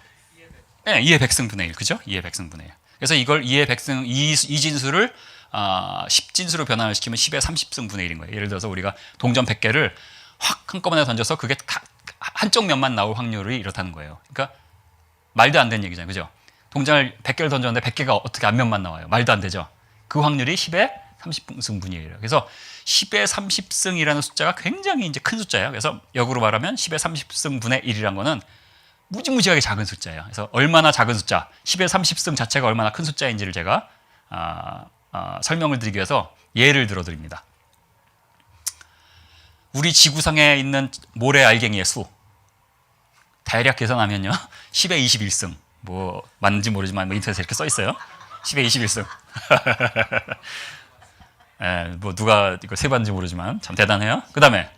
[SPEAKER 1] 네, 2의 100승분의 1, 그죠? 2의 100승분의 1. 그래서 이걸 2의 100승, 이 진수를 10진수로 변환을 시키면 10의 30승분의 1인 거예요. 예를 들어서 우리가 동전 100개를 확 한꺼번에 던져서 그게 한쪽 면만 나올 확률이 이렇다는 거예요. 그러니까 말도 안 되는 얘기잖아요, 그죠? 동전을 100개를 던졌는데 100개가 어떻게 앞면만 나와요? 말도 안 되죠? 그 확률이 10의 30승분의 1이에요. 그래서 10의 30승이라는 숫자가 굉장히 이제 큰 숫자예요. 그래서 역으로 말하면 10의 30승분의 1이란 거는 무지무지하게 작은 숫자예요. 그래서 얼마나 작은 숫자, 10의 30승 자체가 얼마나 큰 숫자인지를 제가 설명을 드리기 위해서 예를 들어 드립니다. 우리 지구상에 있는 모래 알갱이의 수 대략 계산하면요 10의 21승 뭐 맞는지 모르지만 뭐 인터넷에 이렇게 써 있어요. 10의 21승 뭐 누가 이거 세봤는지 모르지만 참 대단해요. 그 다음에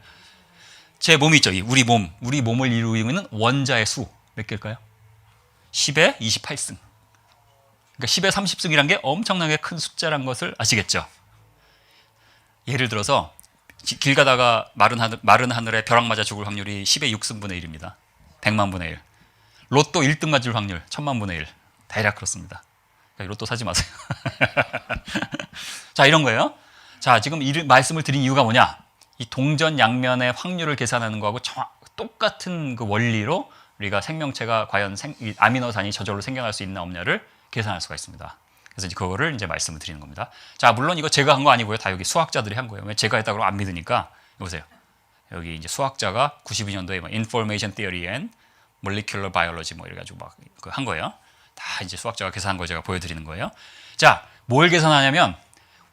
[SPEAKER 1] 제 몸이 있죠. 우리 몸을 이루고 있는 원자의 수 몇 개일까요? 10의 28승. 그러니까 10의 30승이란 게 엄청나게 큰 숫자란 것을 아시겠죠? 예를 들어서 길 가다가 마른 하늘에 벼락 맞아 죽을 확률이 10의 6승분의 1입니다. 100만 분의 1. 로또 1등 맞을 확률 1000만 분의 1. 대략 그렇습니다. 그러니까 로또 사지 마세요. 자, 이런 거예요. 자, 지금 이 말씀을 드린 이유가 뭐냐? 이 동전 양면의 확률을 계산하는 거하고 똑같은 그 원리로 우리가 생명체가 과연 아미노산이 저절로 생겨날 수 있나 없냐를 계산할 수가 있습니다. 그래서 이제 그거를 이제 말씀을 드리는 겁니다. 자, 물론 이거 제가 한 거 아니고요. 다 여기 수학자들이 한 거예요. 왜 제가 했다고 안 믿으니까 보세요. 여기 이제 수학자가 92년도에 뭐 Information Theory and Molecular Biology 뭐 이래가지고 막 한 거예요. 다 이제 수학자가 계산한 거 제가 보여드리는 거예요. 자, 뭘 계산하냐면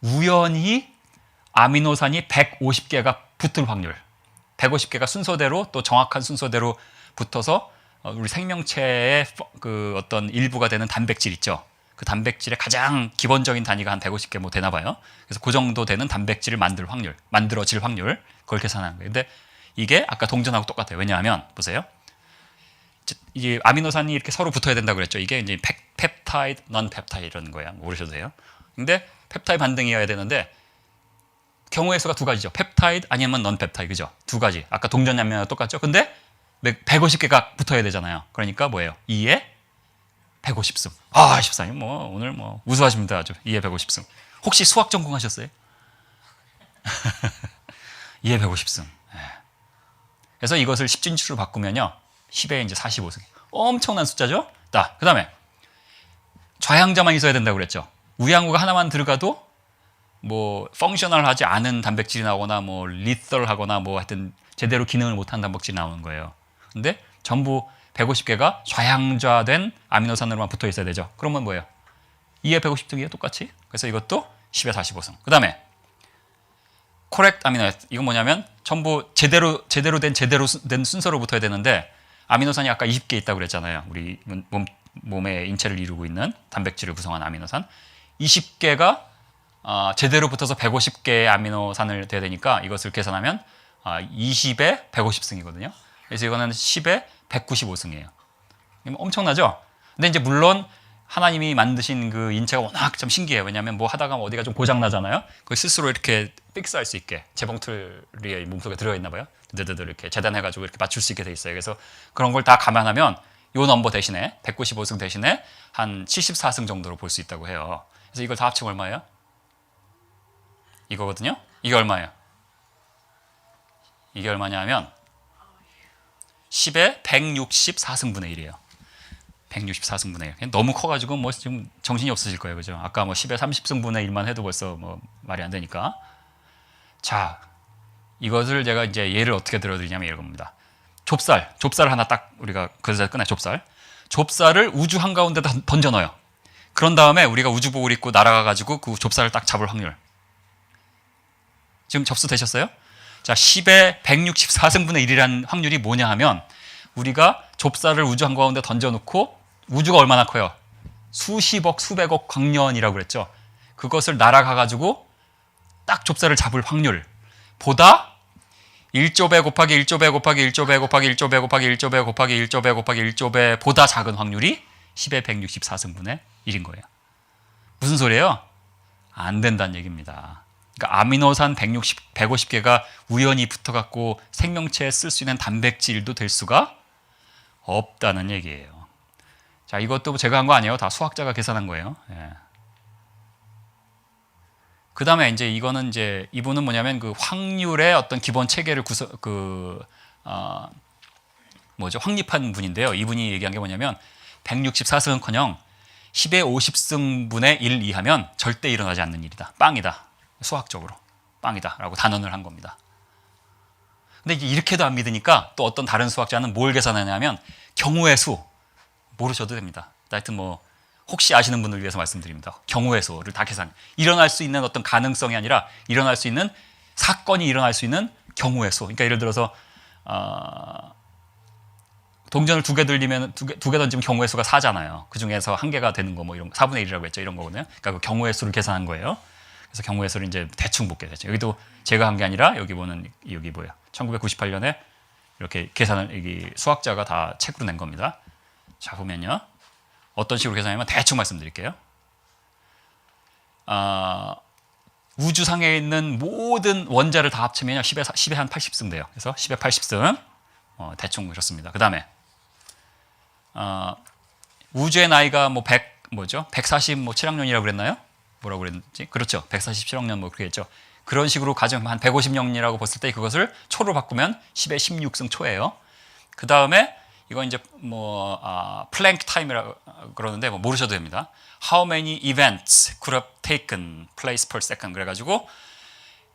[SPEAKER 1] 우연히 아미노산이 150개가 붙을 확률, 150개가 순서대로 또 정확한 순서대로 붙어서 우리 생명체의 그 어떤 일부가 되는 단백질 있죠. 그 단백질의 가장 기본적인 단위가 한 150개 뭐 되나 봐요. 그래서 그 정도 되는 단백질을 만들어질 확률, 그걸 계산하는 거예요. 근데 이게 아까 동전하고 똑같아요. 왜냐하면 보세요. 이제 아미노산이 이렇게 서로 붙어야 된다고 그랬죠. 이게 이제 펩타이드, 넌펩타이드 이런 거야. 모르셔도 돼요. 근데 펩타이드 반등이어야 되는데 경우의 수가 두 가지죠. 펩타이드 아니면 넌펩타이드, 그죠? 두 가지. 아까 동전 양면과 똑같죠. 근데 150개가 붙어야 되잖아요. 그러니까 뭐예요? 2에 150승. 아, 14님 뭐 오늘 뭐 우수하십니다. 아주 2에 150승. 혹시 수학 전공하셨어요? 2에 150승. 그래서 이것을 10진수로 바꾸면요. 10에 이제 45승. 엄청난 숫자죠? 자, 그다음에 좌향자만 있어야 된다고 그랬죠. 우양우가 하나만 들어가도 뭐 펑셔널하지 않은 단백질이 나오거나 뭐 리설하거나 뭐 하여튼 제대로 기능을 못한 단백질이 나오는 거예요. 근데 전부 150개가 좌향좌된 아미노산으로만 붙어 있어야 되죠. 그러면 뭐예요? 2에 150등이에요, 똑같이. 그래서 이것도 10에 45승. 그다음에 correct amino acid. 이건 뭐냐면 전부 제대로 된 순서로 붙어야 되는데 아미노산이 아까 20개 있다고 그랬잖아요. 우리 몸의 인체를 이루고 있는 단백질을 구성한 아미노산 20개가 제대로 붙어서 150개의 아미노산을 돼야 되니까 이것을 계산하면 20에 150승이거든요. 그래서 이거는 10에 195승이에요. 엄청나죠? 근데 이제 물론 하나님이 만드신 그 인체가 워낙 좀 신기해요. 왜냐하면 뭐 하다가 어디가 좀 고장 나잖아요. 그걸 스스로 이렇게 픽스할 수 있게 재봉틀이 몸속에 들어있나 봐요. 드드드 이렇게 재단해가지고 이렇게 맞출 수 있게 돼 있어요. 그래서 그런 걸 다 감안하면 요 넘버 대신에 195승 대신에 한 74승 정도로 볼 수 있다고 해요. 그래서 이걸 다 합치면 얼마예요? 이거거든요. 이게 얼마예요? 이게 얼마냐 하면 10에 164승분의 1이에요. 164승분의 1. 너무 커가지고 뭐 지금 정신이 없으실 거예요. 그죠? 아까 뭐 10에 30승분의 1만 해도 벌써 뭐 말이 안 되니까. 자, 이것을 제가 이제 예를 어떻게 들어드리냐면 이겁니다. 좁쌀 하나 딱 우리가 그래서 꺼내 좁쌀을 우주 한가운데다 던져 넣어요. 그런 다음에 우리가 우주복을 입고 날아가가지고 그 좁쌀을 딱 잡을 확률. 지금 접수되셨어요? 자, 10에 164승분의 1이라는 확률이 뭐냐 하면 우리가 좁쌀을 우주 한가운데 던져놓고 우주가 얼마나 커요? 수십억, 수백억 광년이라고 그랬죠. 그것을 날아가가지고 딱 좁쌀을 잡을 확률보다 1조배 곱하기 1조배 곱하기 1조배 곱하기 1조배 곱하기 1조배 곱하기 1조배 곱하기 1조배보다 작은 확률이 10에 164승분의 1인 거예요. 무슨 소리예요? 안 된다는 얘기입니다. 그러니까 아미노산 150개가 우연히 붙어갖고 생명체에 쓸 수 있는 단백질도 될 수가 없다는 얘기예요. 자, 이것도 제가 한 거 아니에요. 다 수학자가 계산한 거예요. 예. 그 다음에 이제 이거는 이제 이분은 뭐냐면 그 확률의 어떤 기본 체계를 확립한 분인데요. 이분이 얘기한 게 뭐냐면 164승은커녕 10에 50승분의 1 이하면 절대 일어나지 않는 일이다. 빵이다. 수학적으로 빵이다라고 단언을 한 겁니다. 근데 이제 이렇게도 안 믿으니까 또 어떤 다른 수학자는 뭘 계산하냐면 경우의 수 모르셔도 됩니다. 하여튼 뭐 혹시 아시는 분을 위해서 말씀드립니다. 경우의 수를 다 계산. 일어날 수 있는 어떤 가능성이 아니라 일어날 수 있는 사건이 일어날 수 있는 경우의 수. 그러니까 예를 들어서 동전을 두 개 들리면 두 개 던지면 경우의 수가 4잖아요. 그 중에서 한 개가 되는 거 뭐 이런 4분의 1이라고 했죠. 이런 거거든요. 그러니까 그 경우의 수를 계산한 거예요. 그래서 경우의 수를 이제 대충 볼게 되죠. 여기도 제가 한 게 아니라 여기 보는 여기 뭐야? 1998년에 이렇게 계산을 여기 수학자가 다 책으로 낸 겁니다. 자, 보면요. 어떤 식으로 계산하면 대충 말씀드릴게요. 우주상에 있는 모든 원자를 다 합치면 10에 한 80승 돼요. 그래서 10에 80승 대충 그렇습니다. 그 다음에 우주의 나이가 뭐 147억년이라고 그랬나요? 뭐라고 그랬지? 그렇죠. 147억 년 뭐 그렇게 했죠. 그런 식으로 가정 한 150년이라고 봤을 때 그것을 초로 바꾸면 10에 16승 초예요. 그 다음에 이건 이제 플랭크 타임이라고 그러는데 뭐 모르셔도 됩니다. How many events could have taken place per second 그래가지고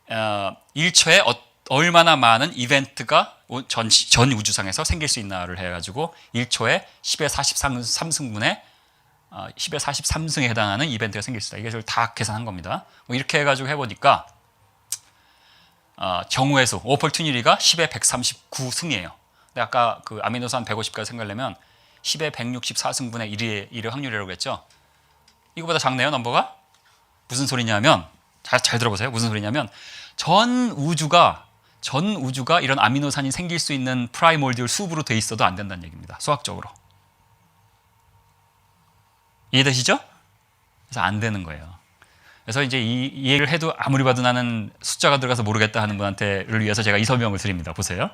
[SPEAKER 1] 1초에 얼마나 많은 이벤트가 전 우주상에서 생길 수 있나를 해가지고 1초에 10의 43승분의 10의 43승에 해당하는 이벤트가 생길 수 있다. 이것을 다 계산한 겁니다. 뭐 이렇게 해가지고 해보니까 경우의 수 오퍼튜니티가 10의 139승이에요. 근데 아까 그 아미노산 150까지 생각하려면 10의 164승분의 1의 확률이라고 했죠. 이거보다 작네요, 넘버가. 무슨 소리냐면 잘 들어보세요. 무슨 소리냐면 전 우주가 이런 아미노산이 생길 수 있는 프라이몰디얼 숲으로 돼 있어도 안 된다는 얘기입니다. 수학적으로. 이해되시죠? 그래서 안 되는 거예요. 그래서 이제 이 얘기를 해도 아무리 봐도 나는 숫자가 들어가서 모르겠다 하는 분한테를 위해서 제가 이 설명을 드립니다. 보세요.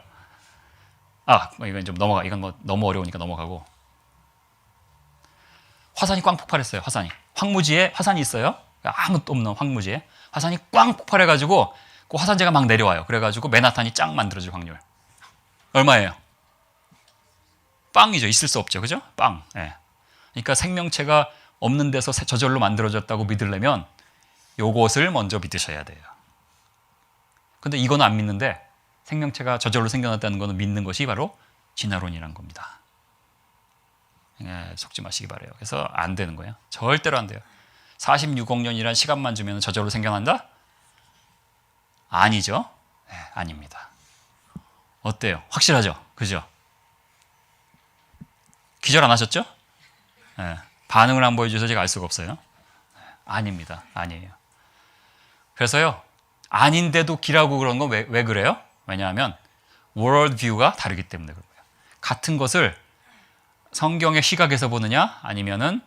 [SPEAKER 1] 이건 좀 넘어가. 이건 뭐 너무 어려우니까 넘어가고. 화산이 꽝 폭발했어요. 황무지에 화산이 있어요. 아무것도 없는 황무지에 화산이 꽝 폭발해가지고 그 화산재가 막 내려와요. 그래가지고 맨하탄이 쫙 만들어질 확률 얼마예요? 빵이죠. 있을 수 없죠. 그죠? 빵. 예. 그러니까 생명체가 없는 데서 저절로 만들어졌다고 믿으려면 요것을 먼저 믿으셔야 돼요. 근데 이거는 안 믿는데 생명체가 저절로 생겨났다는 거는 믿는 것이 바로 진화론이란 겁니다. 예, 속지 마시기 바래요. 그래서 안 되는 거예요. 절대로 안 돼요. 46억 년이란 시간만 주면 저절로 생겨난다? 아니죠. 네, 아닙니다. 어때요? 확실하죠? 그죠? 기절 안 하셨죠? 네, 반응을 안 보여주셔서 제가 알 수가 없어요. 네, 아닙니다. 아니에요. 그래서요, 아닌데도 기라고 그런 건 왜 그래요? 왜냐하면 월드뷰가 다르기 때문에 그런 거예요. 같은 것을 성경의 시각에서 보느냐 아니면은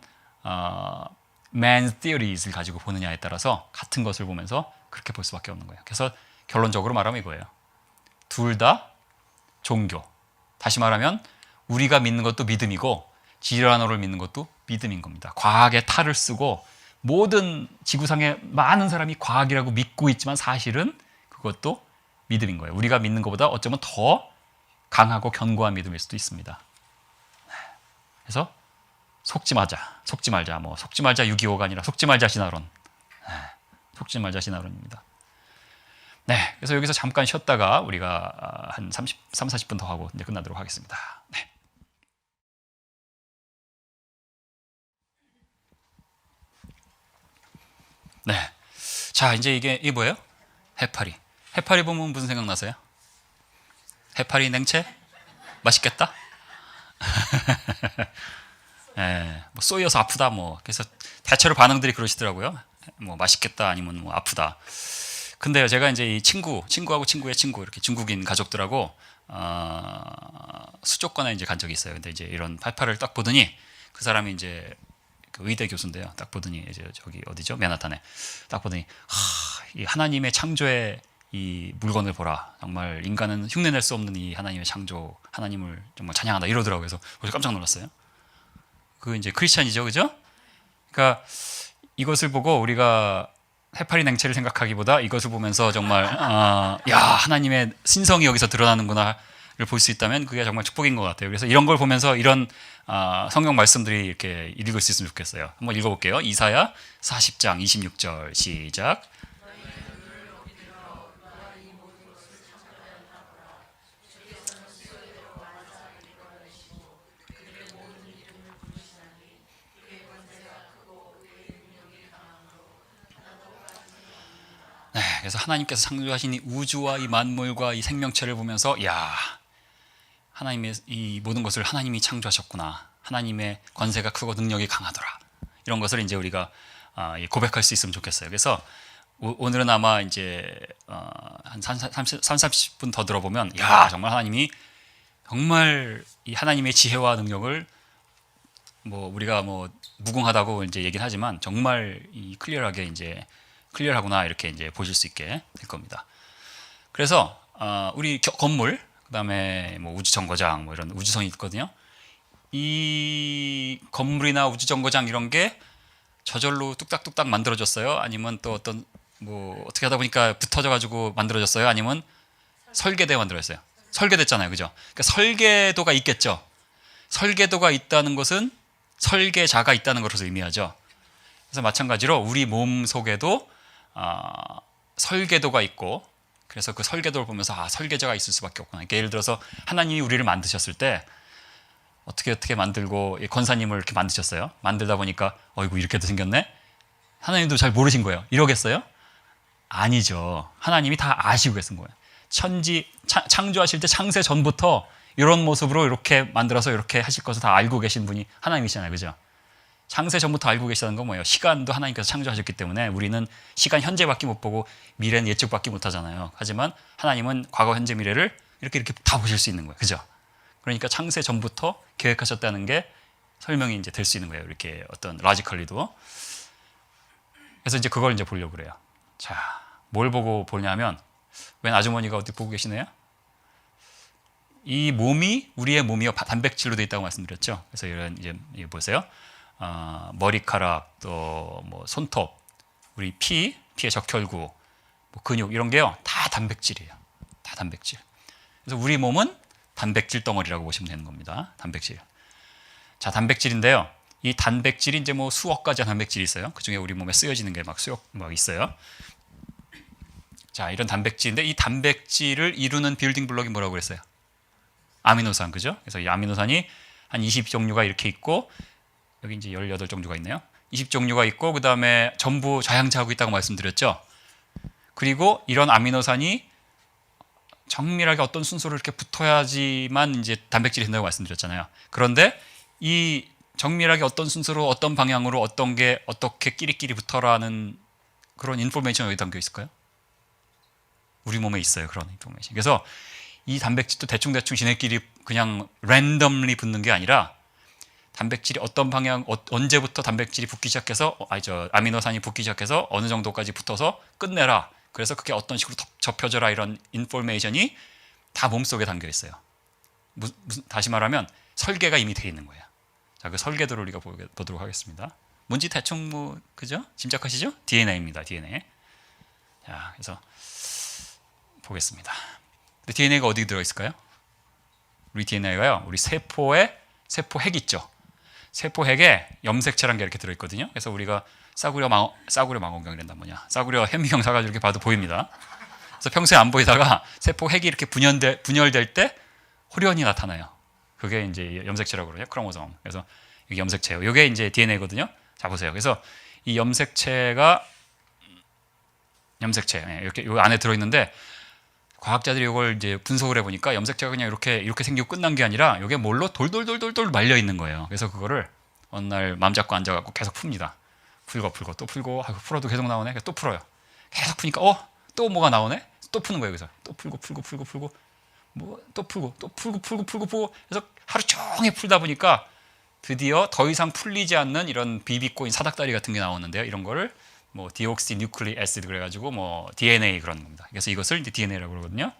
[SPEAKER 1] man's theories를 가지고 보느냐에 따라서 같은 것을 보면서 그렇게 볼 수밖에 없는 거예요. 그래서 결론적으로 말하면 이거예요. 둘 다 종교. 다시 말하면 우리가 믿는 것도 믿음이고 지라노를 믿는 것도 믿음인 겁니다. 과학의 탈을 쓰고 모든 지구상의 많은 사람이 과학이라고 믿고 있지만 사실은 그것도 믿음인 거예요. 우리가 믿는 것보다 어쩌면 더 강하고 견고한 믿음일 수도 있습니다. 그래서 속지 말자, 뭐 속지 말자 625가 아니라 속지 말자 진화론. 속지 말자 진화론입니다. 네, 그래서 여기서 잠깐 쉬었다가 우리가 한 40분 더 하고 이제 끝나도록 하겠습니다. 네. 네. 자, 이제 이게 뭐예요? 해파리. 해파리 보면 무슨 생각 나세요? 해파리 냉채? 맛있겠다? 예, 뭐 쏘여서 아프다 뭐. 그래서 대체로 반응들이 그러시더라고요. 뭐 맛있겠다 아니면 뭐 아프다. 근데요, 제가 이제 이 친구하고 친구의 친구 이렇게 중국인 가족들하고 수족관에 이제 간 적이 있어요. 근데 이제 이런 해파리를 딱 보더니 그 사람이 이제 그 의대 교수인데요. 딱 보더니 이제 저기 어디죠? 맨하탄에 딱 보더니 이 하나님의 창조의 이 물건을 보라. 정말 인간은 흉내낼 수 없는 이 하나님의 창조, 하나님을 정말 찬양한다 이러더라고요. 그래서 깜짝 놀랐어요. 그 이제 크리스찬이죠, 그죠? 그러니까 이것을 보고 우리가 해파리 냉채를 생각하기보다 이것을 보면서 정말 야, 하나님의 신성이 여기서 드러나는구나를 볼 수 있다면 그게 정말 축복인 것 같아요. 그래서 이런 걸 보면서 이런 성경 말씀들이 이렇게 읽을 수 있으면 좋겠어요. 한번 읽어볼게요. 이사야 40장 26절 시작. 네, 그래서 하나님께서 창조하신 이 우주와 이 만물과 이 생명체를 보면서 야, 하나님의 이 모든 것을 하나님이 창조하셨구나. 하나님의 권세가 크고 능력이 강하더라. 이런 것을 이제 우리가 고백할 수 있으면 좋겠어요. 그래서 오늘은 아마 이제 한 30분 더 들어보면 야, 정말 하나님이 정말 이 하나님의 지혜와 능력을 뭐 우리가 뭐 무궁하다고 이제 얘기는 하지만 정말 이 클리어하게 이제 클리어하구나 이렇게 이제 보실 수 있게 될 겁니다. 그래서 우리 건물, 그다음에 뭐 우주정거장 뭐 이런 우주선이 있거든요. 이 건물이나 우주정거장 이런 게 저절로 뚝딱뚝딱 만들어졌어요? 아니면 또 어떤 뭐 어떻게 하다 보니까 붙어져 가지고 만들어졌어요? 아니면 설계되어 만들어졌어요? 설계됐잖아요, 그죠? 그러니까 설계도가 있겠죠. 설계도가 있다는 것은 설계자가 있다는 것을 의미하죠. 그래서 마찬가지로 우리 몸 속에도 설계도가 있고, 그래서 그 설계도를 보면서 설계자가 있을 수밖에 없구나. 그러니까 예를 들어서 하나님이 우리를 만드셨을 때 어떻게 만들고 권사님을 이렇게 만드셨어요. 만들다 보니까 어이구 이렇게도 생겼네. 하나님도 잘 모르신 거예요. 이러겠어요? 아니죠. 하나님이 다 아시고 계신 거예요. 창조하실 때 창세 전부터 이런 모습으로 이렇게 만들어서 이렇게 하실 것을 다 알고 계신 분이 하나님이시잖아요, 그죠? 창세 전부터 알고 계시다는 건 뭐예요? 시간도 하나님께서 창조하셨기 때문에 우리는 시간 현재밖에 못 보고 미래는 예측밖에 못 하잖아요. 하지만 하나님은 과거, 현재, 미래를 이렇게 다 보실 수 있는 거예요. 그죠? 그러니까 창세 전부터 계획하셨다는 게 설명이 이제 될 수 있는 거예요. 이렇게 어떤 라지컬리도. 그래서 이제 그걸 이제 보려고 그래요. 자, 뭘 보고 보냐면 웬 아주머니가 어디 보고 계시네요? 이 몸이 우리의 몸이요 단백질로 되어 있다고 말씀드렸죠. 그래서 이런 이제 보세요. 머리카락 또 뭐 손톱, 우리 피의 적혈구, 뭐 근육 이런 게요 다 단백질이에요. 다 단백질. 그래서 우리 몸은 단백질 덩어리라고 보시면 되는 겁니다. 단백질. 자, 단백질인데요. 이 단백질이 이제 뭐 수억 가지 단백질이 있어요. 그 중에 우리 몸에 쓰여지는 게 막 수억 막 있어요. 자, 이런 단백질인데 이 단백질을 이루는 빌딩 블록이 뭐라고 그랬어요? 아미노산, 그죠? 그래서 이 아미노산이 한 20종류가 이렇게 있고 여기 이제 18종류가 있네요. 20종류가 있고 그다음에 전부 좌향차하고 있다고 말씀드렸죠. 그리고 이런 아미노산이 정밀하게 어떤 순서로 이렇게 붙어야지만 이제 단백질이 된다고 말씀드렸잖아요. 그런데 이 정밀하게 어떤 순서로 어떤 방향으로 어떤 게 어떻게 끼리끼리 붙어라는 그런 인포메이션 어디 담겨 있을까요? 우리 몸에 있어요. 그런 인포메이션. 그래서 이 단백질도 대충대충 지네끼리 그냥 랜덤리 붙는 게 아니라 단백질이 어떤 방향 언제부터 단백질이 붙기 시작해서 아미노산이 붙기 시작해서 어느 정도까지 붙어서 끝내라. 그래서 그게 어떤 식으로 접혀져라 이런 인포메이션이 다 몸속에 담겨 있어요. 다시 말하면 설계가 이미 돼 있는 거예요. 자, 그 설계도를 우리가 보도록 하겠습니다. 뭔지 대충 뭐 그죠? 짐작하시죠? DNA입니다. DNA. 자, 그래서 보겠습니다. 근데 DNA가 어디 들어 있을까요? 우리 DNA가요. 우리 세포의 세포핵 있죠. 세포핵에 염색체란 게 이렇게 들어 있거든요. 그래서 우리가 싸구려 망원경이란다 뭐냐? 싸구려 현미경 사가지고 이렇게 봐도 보입니다. 그래서 평소에 안 보이다가 세포핵이 이렇게 분열될 때 호련히 나타나요. 그게 이제 염색체라고 그러죠. 크로모솜. 그래서 이게 염색체예요. 이게 이제 DNA거든요. 자, 보세요. 그래서 이 염색체 이렇게 요 안에 들어 있는데 과학자들이 이걸 이제 분석을 해보니까 염색체가 그냥 이렇게 생기고 끝난 게 아니라 이게 뭘로 돌돌 말려 있는 거예요. 그래서 그거를 어느 날 맘 잡고 앉아갖고 계속 풉니다. 풀고 또 풀고 풀어도 계속 나오네. 또 풀어요. 계속 푸니까 또 뭐가 나오네. 또 푸는 거예요. 그래서 또 풀고 뭐 또 풀고 그래서 하루 종일 풀다 보니까 드디어 더 이상 풀리지 않는 이런 비비꼬인 사닥다리 같은 게 나오는데요. 이런 거를 뭐 디옥시 뉴클릭 애시드 그래가지고 뭐 DNA 그런 겁니다. 그래서 이것을 이제 DNA라고 그러거든요.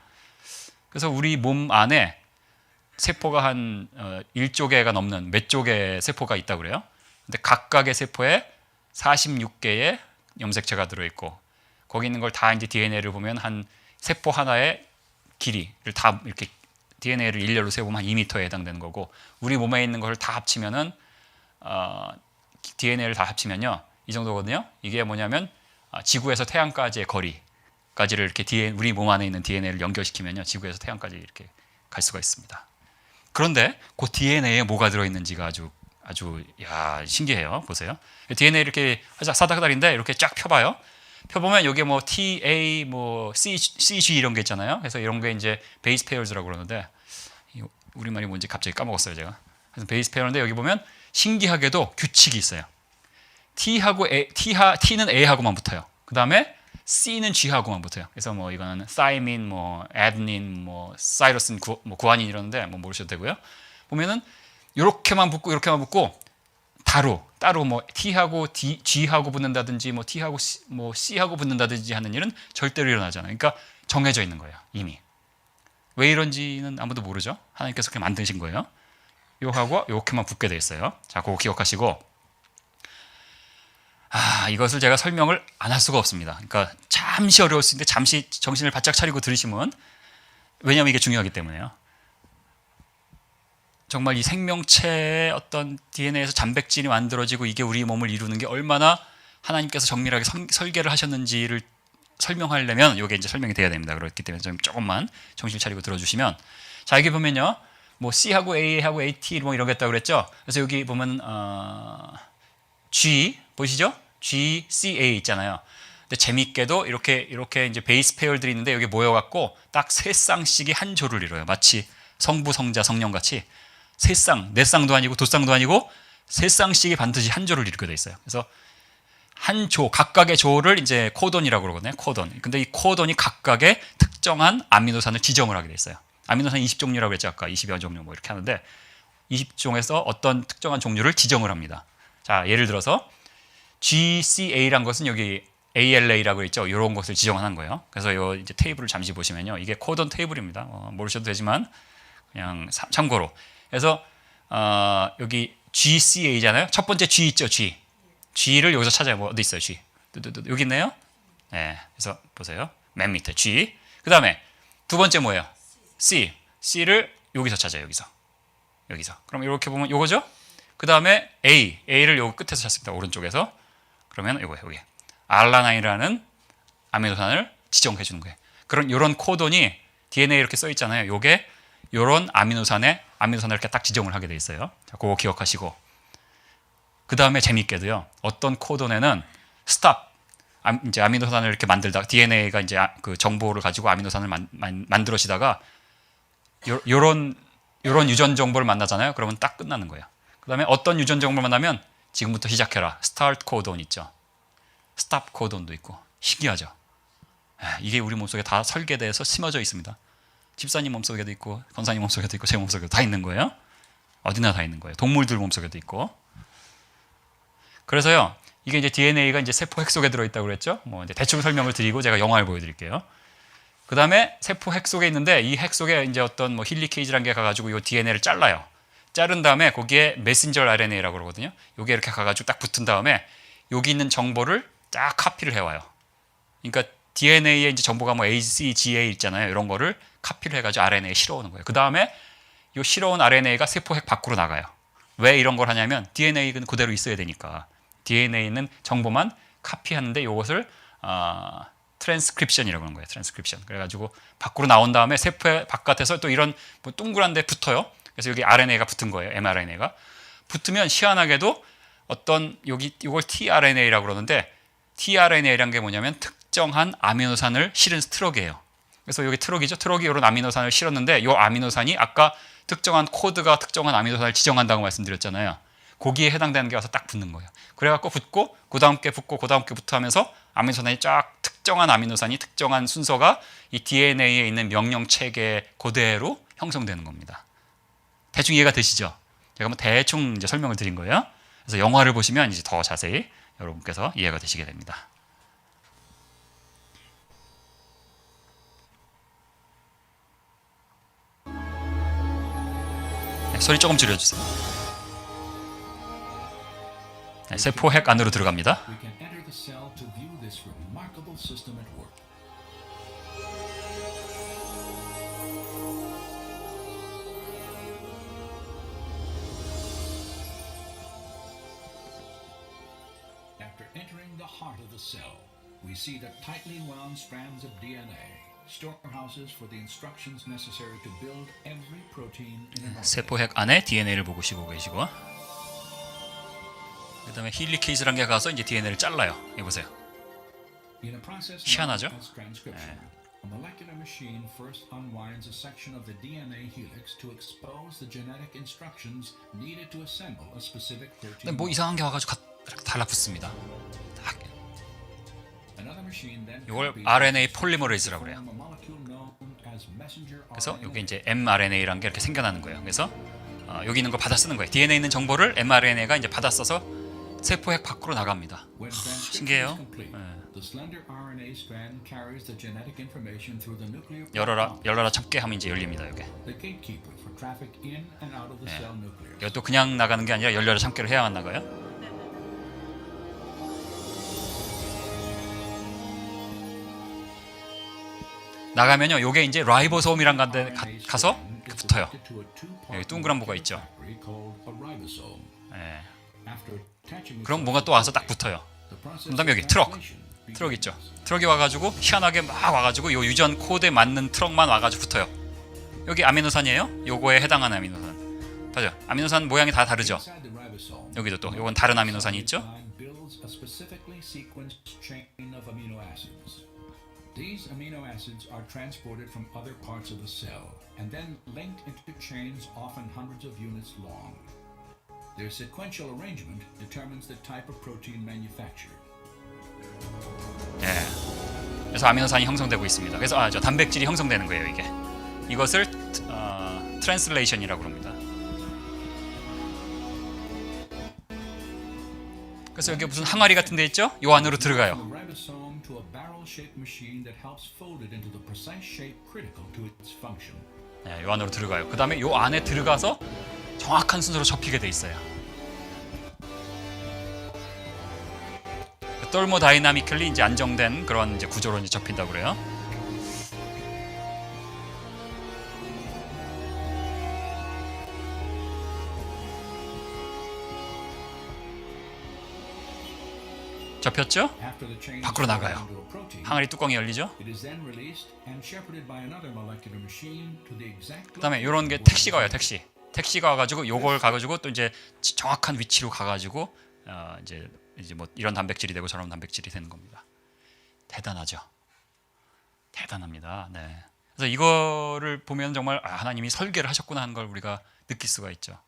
[SPEAKER 1] 그래서 우리 몸 안에 세포가 한 1조 개가 넘는 몇 조 개의 세포가 있다고 그래요. 근데 각각의 세포에 46개의 염색체가 들어있고 거기 있는 걸 다 이제 DNA를 보면 한 세포 하나의 길이를 다 이렇게 DNA를 일렬로 세보면 한 2m에 해당되는 거고 우리 몸에 있는 걸 다 합치면은 DNA를 다 합치면요 이 정도거든요. 이게 뭐냐면 지구에서 태양까지의 거리까지를 이렇게 우리 몸 안에 있는 DNA를 연결시키면요 지구에서 태양까지 이렇게 갈 수가 있습니다. 그런데 그 DNA에 뭐가 들어있는지가 아주 신기해요. 보세요. DNA 이렇게 사닥다리인데 이렇게 쫙 펴봐요. 펴보면 여기 뭐 TA, 뭐 CG 이런 게 있잖아요. 그래서 이런 게 이제 베이스 페어즈라고 그러는데 우리말이 뭔지 갑자기 까먹었어요 제가. 그래서 베이스 페어인데 여기 보면 신기하게도 규칙이 있어요. T는 A하고만 붙어요. 그 다음에 C는 G하고만 붙어요. 그래서 뭐 이거는 사이민, 뭐 아데닌, 뭐 사이러신, 뭐 구아닌 이러는데 뭐 모르셔도 되고요. 보면은 이렇게만 붙고 따로 뭐 T하고 G하고 붙는다든지 뭐 T하고 뭐 C하고 붙는다든지 하는 일은 절대로 일어나지 않아요. 그러니까 정해져 있는 거예요. 이미. 왜 이런지는 아무도 모르죠. 하나님께서 그렇게 만드신 거예요. 요하고 이렇게만 붙게 돼 있어요. 자, 그거 기억하시고 이것을 제가 설명을 안 할 수가 없습니다. 그러니까 잠시 어려울 수 있는데 잠시 정신을 바짝 차리고 들으시면 왜냐하면 이게 중요하기 때문에요. 정말 이 생명체의 어떤 DNA에서 단백질이 만들어지고 이게 우리 몸을 이루는 게 얼마나 하나님께서 정밀하게 설계를 하셨는지를 설명하려면 이게 이제 설명이 돼야 됩니다. 그렇기 때문에 좀 조금만 정신 차리고 들어주시면 자 여기 보면요 뭐 C하고 A하고 AT 뭐 이런 게 있다고 그랬죠. 그래서 여기 보면 G 보시죠? G, C, A 있잖아요. 근데 재밌게도 이렇게 이제 베이스 페어들이 있는데 여기 모여갖고 딱 세 쌍씩이 한 조를 이뤄요. 마치 성부, 성자, 성령 같이 세 쌍, 네 쌍도 아니고 두 쌍도 아니고 세 쌍씩이 반드시 한 조를 이루게 돼 있어요. 그래서 한 조, 각각의 조를 이제 코돈이라고 그러거든요. 코돈. 근데 이 코돈이 각각의 특정한 아미노산을 지정을 하게 돼 있어요. 아미노산 20종류라고 했죠. 아까 20여 종류 뭐 이렇게 하는데 20종에서 어떤 특정한 종류를 지정을 합니다. 자, 예를 들어서 GCA란 것은 여기 ALA라고 있죠. 이런 것을 지정하는 거예요. 그래서 이 이제 테이블을 잠시 보시면요. 이게 코돈 테이블입니다. 모르셔도 되지만 그냥 참고로. 그래서 여기 GCA잖아요. 첫 번째 G 있죠. G를 여기서 찾아요. 뭐 어디 있어요? G. 여기 있네요. 네. 그래서 보세요. 맨 밑에 G. 그다음에 두 번째 뭐예요? C를 여기서 찾아요. 여기서. 그럼 이렇게 보면 요거죠? 그다음에 A를 요 끝에서 찾습니다. 오른쪽에서. 그러면 요거예요. 여기. 알라나인이라는 아미노산을 지정해 주는 거예요. 이런 코돈이 DNA에 이렇게 써 있잖아요. 요게 요런 아미노산을 이렇게 딱 지정을 하게 돼 있어요. 자, 그거 기억하시고. 그다음에 재밌게도요. 어떤 코돈에는 스탑 이제 아미노산을 이렇게 만들다가 DNA가 이제 그 정보를 가지고 아미노산을 만들어지다가 요런 유전 정보를 만나잖아요. 그러면 딱 끝나는 거예요. 그다음에 어떤 유전 정보를 만나면 지금부터 시작해라. 스타트 코돈 있죠. 스탑 코돈도 있고. 신기하죠. 이게 우리 몸속에 다 설계돼서 심어져 있습니다. 집사님 몸속에도 있고 권사님 몸속에도 있고 제 몸속에도 다 있는 거예요. 어디나 다 있는 거예요. 동물들 몸속에도 있고. 그래서요. 이게 이제 DNA가 이제 세포 핵 속에 들어 있다고 그랬죠. 뭐 이제 대충 설명을 드리고 제가 영화를 보여 드릴게요. 그다음에 세포 핵 속에 있는데 이 핵 속에 이제 어떤 뭐 힐리케이지라는 게 가 가지고 이 DNA를 잘라요. 자른 다음에 거기에 메신저 RNA라고 그러거든요. 요게 이렇게 가 가지고 딱 붙은 다음에 여기 있는 정보를 딱 카피를 해 와요. 그러니까 DNA에 이제 정보가 뭐 ACGA 있잖아요. 이런 거를 카피를 해 가지고 RNA에 실어오는 거예요. 그다음에 요 실어온 RNA가 세포 핵 밖으로 나가요. 왜 이런 걸 하냐면 DNA는 그대로 있어야 되니까. DNA는 정보만 카피하는데 이것을 트랜스크립션이라고 하는 거예요. 트랜스크립션. 그래가지고 밖으로 나온 다음에 세포의 바깥에서 또 이런 뭐 동그란 데 붙어요. 그래서 여기 RNA가 붙은 거예요. mRNA가 붙으면 희한하게도 어떤 이걸 tRNA라고 그러는데 tRNA라는 게 뭐냐면 특정한 아미노산을 실은 트럭이에요. 그래서 여기 트럭이죠. 트럭이 이런 아미노산을 실었는데 이 아미노산이 아까 특정한 코드가 특정한 아미노산을 지정한다고 말씀드렸잖아요. 거기에 해당되는 게 와서 딱 붙는 거예요. 그래갖고 붙고 그 다음 게 붙고 그 다음 게 붙어 하면서 아미노산이 쫙 특정한 아미노산이 특정한 순서가 이 DNA에 있는 명령 체계 그대로 형성되는 겁니다. 대충 이해가 되시죠? 제가 뭐 대충 이제 설명을 드린 거예요. 그래서 영화를 보시면 이제 더 자세히 여러분께서 이해가 되시게 됩니다. 네, 소리 조금 줄여주세요. 네, 세포 핵 안으로 들어갑니다.
[SPEAKER 5] We can enter the cell to view this remarkable system at work. After entering the heart of the cell, we see the tightly wound strands of DNA, storehouses for the instructions necessary to build every protein in an organism.
[SPEAKER 1] 세포 핵 안에 DNA를 보시고 계시고, 그다음에 힐리케이스라는 게 가서 이제 DNA를 잘라요. 이거 보세요.
[SPEAKER 5] In a process
[SPEAKER 1] 희한하죠?
[SPEAKER 5] known as transcription, a molecular machine first unwinds a section of the DNA helix to expose the genetic instructions needed to assemble a specific
[SPEAKER 1] 근데
[SPEAKER 5] protein.
[SPEAKER 1] 뭐 이상한 게 와가지고 이렇게 달라붙습니다. 딱.
[SPEAKER 5] Another machine then
[SPEAKER 1] 이걸
[SPEAKER 5] copies
[SPEAKER 1] RNA
[SPEAKER 5] this
[SPEAKER 1] 폴리머레이즈라고 그래요.
[SPEAKER 5] from a molecule known as messenger
[SPEAKER 1] 그래서
[SPEAKER 5] RNA.
[SPEAKER 1] 이게 이제 mRNA라는 게 이렇게 생겨나는 거예요. 그래서 여기 있는 걸 받아 쓰는 거예요. DNA에 있는 정보를 mRNA가 이제 받아 써서 세포 핵 밖으로 나갑니다.
[SPEAKER 5] When transcription
[SPEAKER 1] 신기해요.
[SPEAKER 5] is complete, the slender RNA strand carries the genetic information through the nuclear
[SPEAKER 1] 열어라 참깨 하면 이제 열립니다. 이게.
[SPEAKER 5] the gatekeeper for traffic in and out of the cell nucleus.
[SPEAKER 1] 이것도 그냥 나가는 게 아니라 열려라 참깨를 해야만 나가요. 나가면요, 요게 이제 라이보솜이란 데 가서 붙어요. 여기 동그란 뭐가 있죠. 예. 그럼 뭔가 또 와서 딱 붙어요. 그다음에 여기 트럭 있죠. 트럭이 와가지고 희한하게 막 와가지고 요 유전 코드에 맞는 트럭만 와가지고 붙어요. 여기 아미노산이에요. 요거에 해당하는 아미노산. 맞아요. 아미노산 모양이 다 다르죠. 여기도 또 요건 다른 아미노산이 있죠.
[SPEAKER 5] These amino acids are transported from other parts of the cell and then linked into chains often hundreds of units long. Their sequential arrangement determines the type of protein manufactured.
[SPEAKER 1] 예. 그래서 아미노산이 형성되고 있습니다. 그래서 저 단백질이 형성되는 거예요, 이게. 이것을 트랜슬레이션이라고 합니다. 그래서 여기 무슨 항아리 같은 데 있죠? 요 안으로 들어가요.
[SPEAKER 5] From a ribosome to a barrel-shaped machine that helps fold it into the precise shape critical to its function.
[SPEAKER 1] 네, 요 안으로 들어가요. 그 다음에 요 안에 들어가서 정확한 순서로 접히게 돼 있어요. 덜모다이나미컬리 이제 안정된 그런 이제 구조로 이제 접힌다고 그래요. 접혔죠?
[SPEAKER 5] After the chain is
[SPEAKER 1] 밖으로
[SPEAKER 5] folded
[SPEAKER 1] 나가요.
[SPEAKER 5] into a protein,
[SPEAKER 1] 항아리 뚜껑이 열리죠?
[SPEAKER 5] it is then released and shepherded by another molecular machine to the exact.
[SPEAKER 1] 그다음에 이런 게
[SPEAKER 5] location
[SPEAKER 1] 택시가 와요.
[SPEAKER 5] where
[SPEAKER 1] 택시. 택시가 와가지고 요걸 가가지고 또 이제 정확한 위치로 가가지고 이제 뭐 이런 단백질이 되고 저런 단백질이 되는 겁니다. 대단하죠. 대단합니다. 네. 그래서 이거를 보면 정말 하나님이 설계를 하셨구나 하는 걸 우리가 느낄 수가 있죠.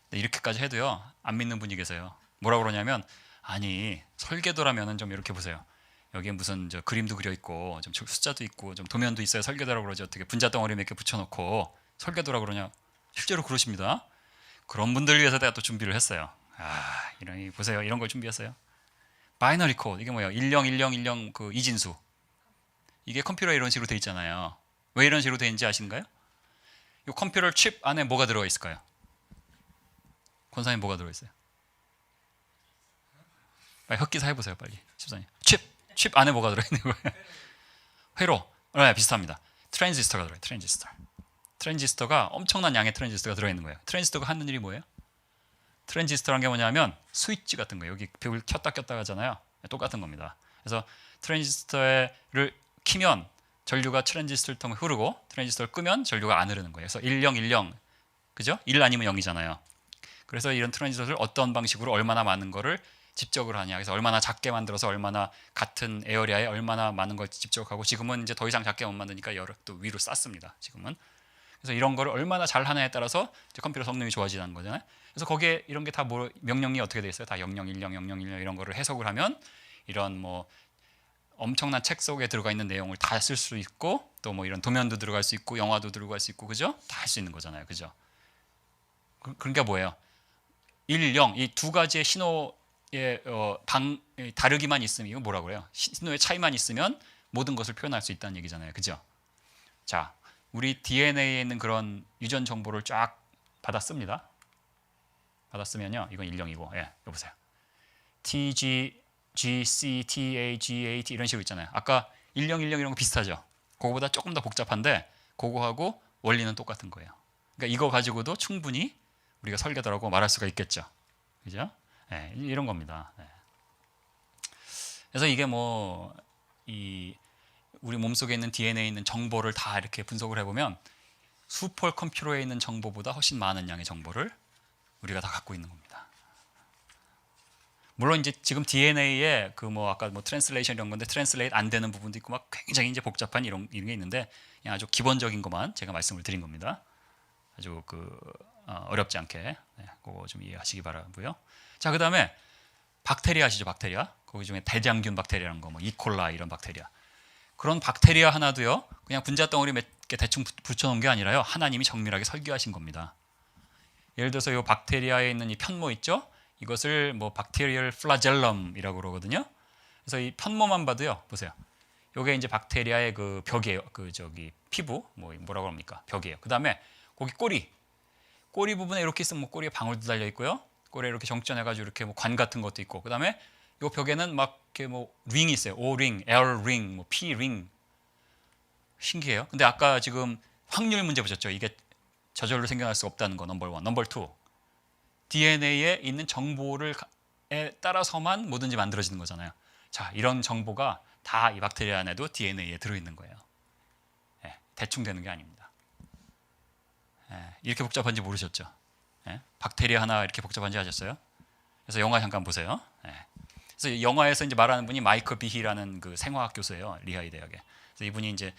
[SPEAKER 1] 근데 이렇게까지 해도요 안 믿는 분이 계세요. 뭐라 그러냐면 아니 설계도라면은 좀 이렇게 보세요. 여기에 무슨 저 그림도 그려 있고 좀 숫자도 있고 좀 도면도 있어야 설계도라고 그러지 어떻게 분자 덩어리 몇 개 붙여놓고 설계도라고 그러냐. 실제로 그러십니다. 그런 분들 위해서 내가 또 준비를 했어요. 이런 보세요. 이런 걸 준비했어요. 바이너리 코드 이게 뭐예요? 101010 그 이진수. 이게 컴퓨터에 이런 식으로 돼 있잖아요. 왜 이런 식으로 돼 있는지 아신가요? 이 컴퓨터 칩 안에 뭐가 들어가 있을까요? 권사님 뭐가 들어 있어요? 빨리 흑기사 해보세요, 빨리. 집사님. 칩 안에 뭐가 들어 있는 거예요? 회로. 네, 비슷합니다. 트랜지스터가 들어요. 트랜지스터가 엄청난 양의 트랜지스터가 들어 있는 거예요. 트랜지스터가 하는 일이 뭐예요? 트랜지스터란 게 뭐냐면 스위치 같은 거예요. 여기 벽을 켰다 꼈다 하잖아요. 똑같은 겁니다. 그래서 트랜지스터를 키면 전류가 트랜지스터를 통해 흐르고 트랜지스터를 끄면 전류가 안 흐르는 거예요. 그래서 1010 그죠? 1 아니면 0이잖아요. 그래서 이런 트랜지스터를 어떤 방식으로 얼마나 많은 거를 집적을 하냐. 그래서 얼마나 작게 만들어서 얼마나 같은 에어리아에 얼마나 많은 걸 집적하고 지금은 이제 더 이상 작게 못 만드니까 여러 또 위로 쌌습니다. 지금은. 그래서 이런 거를 얼마나 잘 하냐에 따라서 이제 컴퓨터 성능이 좋아지는 거잖아요. 그래서 거기에 이런 게 다 뭐 명령이 어떻게 돼 있어요? 다 0010 0010 이런 거를 해석을 하면 이런 뭐 엄청난 책 속에 들어가 있는 내용을 다 쓸 수 있고 또 뭐 이런 도면도 들어갈 수 있고 영화도 들어갈 수 있고 그죠? 다 할 수 있는 거잖아요. 그죠? 그러니까 뭐예요? 1, 0 이 두 가지의 신호의 다르기만 있으면 이거 뭐라고 그래요? 신호의 차이만 있으면 모든 것을 표현할 수 있다는 얘기잖아요. 그죠? 자, 우리 DNA에 있는 그런 유전 정보를 쫙 받았습니다. 받았으면요. 이건 10이고. 예, 여기 보세요. TG GC, TA, GAT 이런 식으로 있잖아요. 아까 1010 이런 거 비슷하죠. 그거보다 조금 더 복잡한데 그거하고 원리는 똑같은 거예요. 그러니까 이거 가지고도 충분히 우리가 설계도라고 말할 수가 있겠죠. 그죠? 네, 이런 겁니다. 네. 그래서 이게 뭐 우리 몸속에 있는 DNA에 있는 정보를 다 이렇게 분석을 해보면 슈퍼 컴퓨터에 있는 정보보다 훨씬 많은 양의 정보를 우리가 다 갖고 있는 겁니다. 물론 이제 지금 DNA에 그 뭐 아까 뭐 트랜슬레이션 이런 건데 트랜슬레이트 안 되는 부분도 있고 막 굉장히 이제 복잡한 이런 게 있는데 그냥 아주 기본적인 것만 제가 말씀을 드린 겁니다. 아주 어렵지 않게 그거 좀 이해하시기 바라고요. 자, 그다음에 박테리아 아시죠? 박테리아. 거기 중에 대장균 박테리아라는 거, 뭐 이콜라 이런 박테리아. 그런 박테리아 하나도요. 그냥 분자 덩어리 몇 개 대충 붙여놓은 게 아니라요. 하나님이 정밀하게 설계하신 겁니다. 예를 들어서 이 박테리아에 있는 이 편모 있죠? 이것을 뭐 박테리얼 플라젤럼이라고 그러거든요. 그래서 이 편모만 봐도요. 보세요. 요게 이제 박테리아의 그 벽이에요. 그 저기 피부 뭐라고 합니까? 벽이에요. 그다음에 거기 꼬리 부분에 이렇게 있으면 뭐 꼬리에 방울도 달려 있고요. 꼬리에 이렇게 정전해가지고 이렇게 뭐 관 같은 것도 있고. 그다음에 요 벽에는 막 이렇게 뭐 링이 있어요. O 링, L 링, 뭐 P 링. 신기해요. 근데 아까 지금 확률 문제 보셨죠? 이게 저절로 생겨날 수 없다는 거 넘버 1. 넘버 2. DNA에 있는 정보에 따라서만 뭐든지 만들어지는 거잖아요. 자, 이런 정보가 다 이 박테리아 안에도 DNA에 들어있는 거예요. 예, 대충 되는 게 아닙니다. 예, 이렇게 복잡한지 모르셨죠? 예, 박테리아 하나 이렇게 복잡한지 아셨어요? 그래서 영화 잠깐 보세요. 예. 그래서 영화에서 이제 말하는 분이 마이클 비히라는 그 생화학 교수예요. 리하이 대학에. 그래서 이분이 이제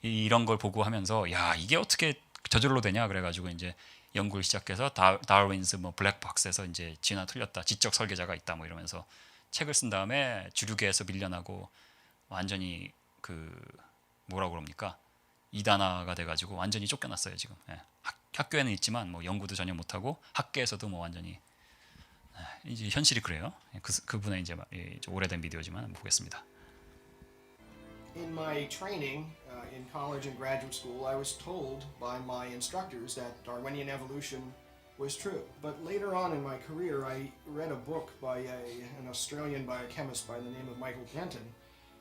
[SPEAKER 1] 이런 걸 보고 하면서 야, 이게 어떻게 저절로 되냐 그래가지고 이제 연구를 시작해서 다윈스 뭐 블랙박스에서 이제 진화 틀렸다, 지적 설계자가 있다 뭐 이러면서 책을 쓴 다음에 주류계에서 밀려나고 완전히 그 뭐라고 그럽니까? 이단화가 돼가지고 완전히 쫓겨났어요 지금. 예. 학교에는 있지만 뭐 연구도 전혀 못하고 학계에서도 뭐 완전히 이제 현실이 그래요. 그분의 이제 오래된 비디오지만 한번 보겠습니다.
[SPEAKER 6] In my training in college and graduate school, I was told by my instructors that Darwinian evolution was true. But later on in my career, I read a book by an Australian biochemist by the name of Michael Denton,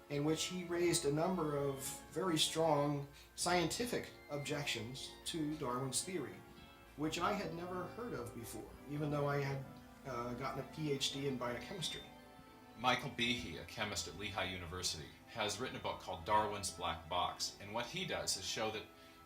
[SPEAKER 6] in which he raised a number of very strong scientific objections to Darwin's theory, which I had never heard of before, even though I had gotten a PhD in biochemistry.
[SPEAKER 7] Michael Behe, a chemist at Lehigh University, has written a book called Darwin's Black Box. And what he does is show that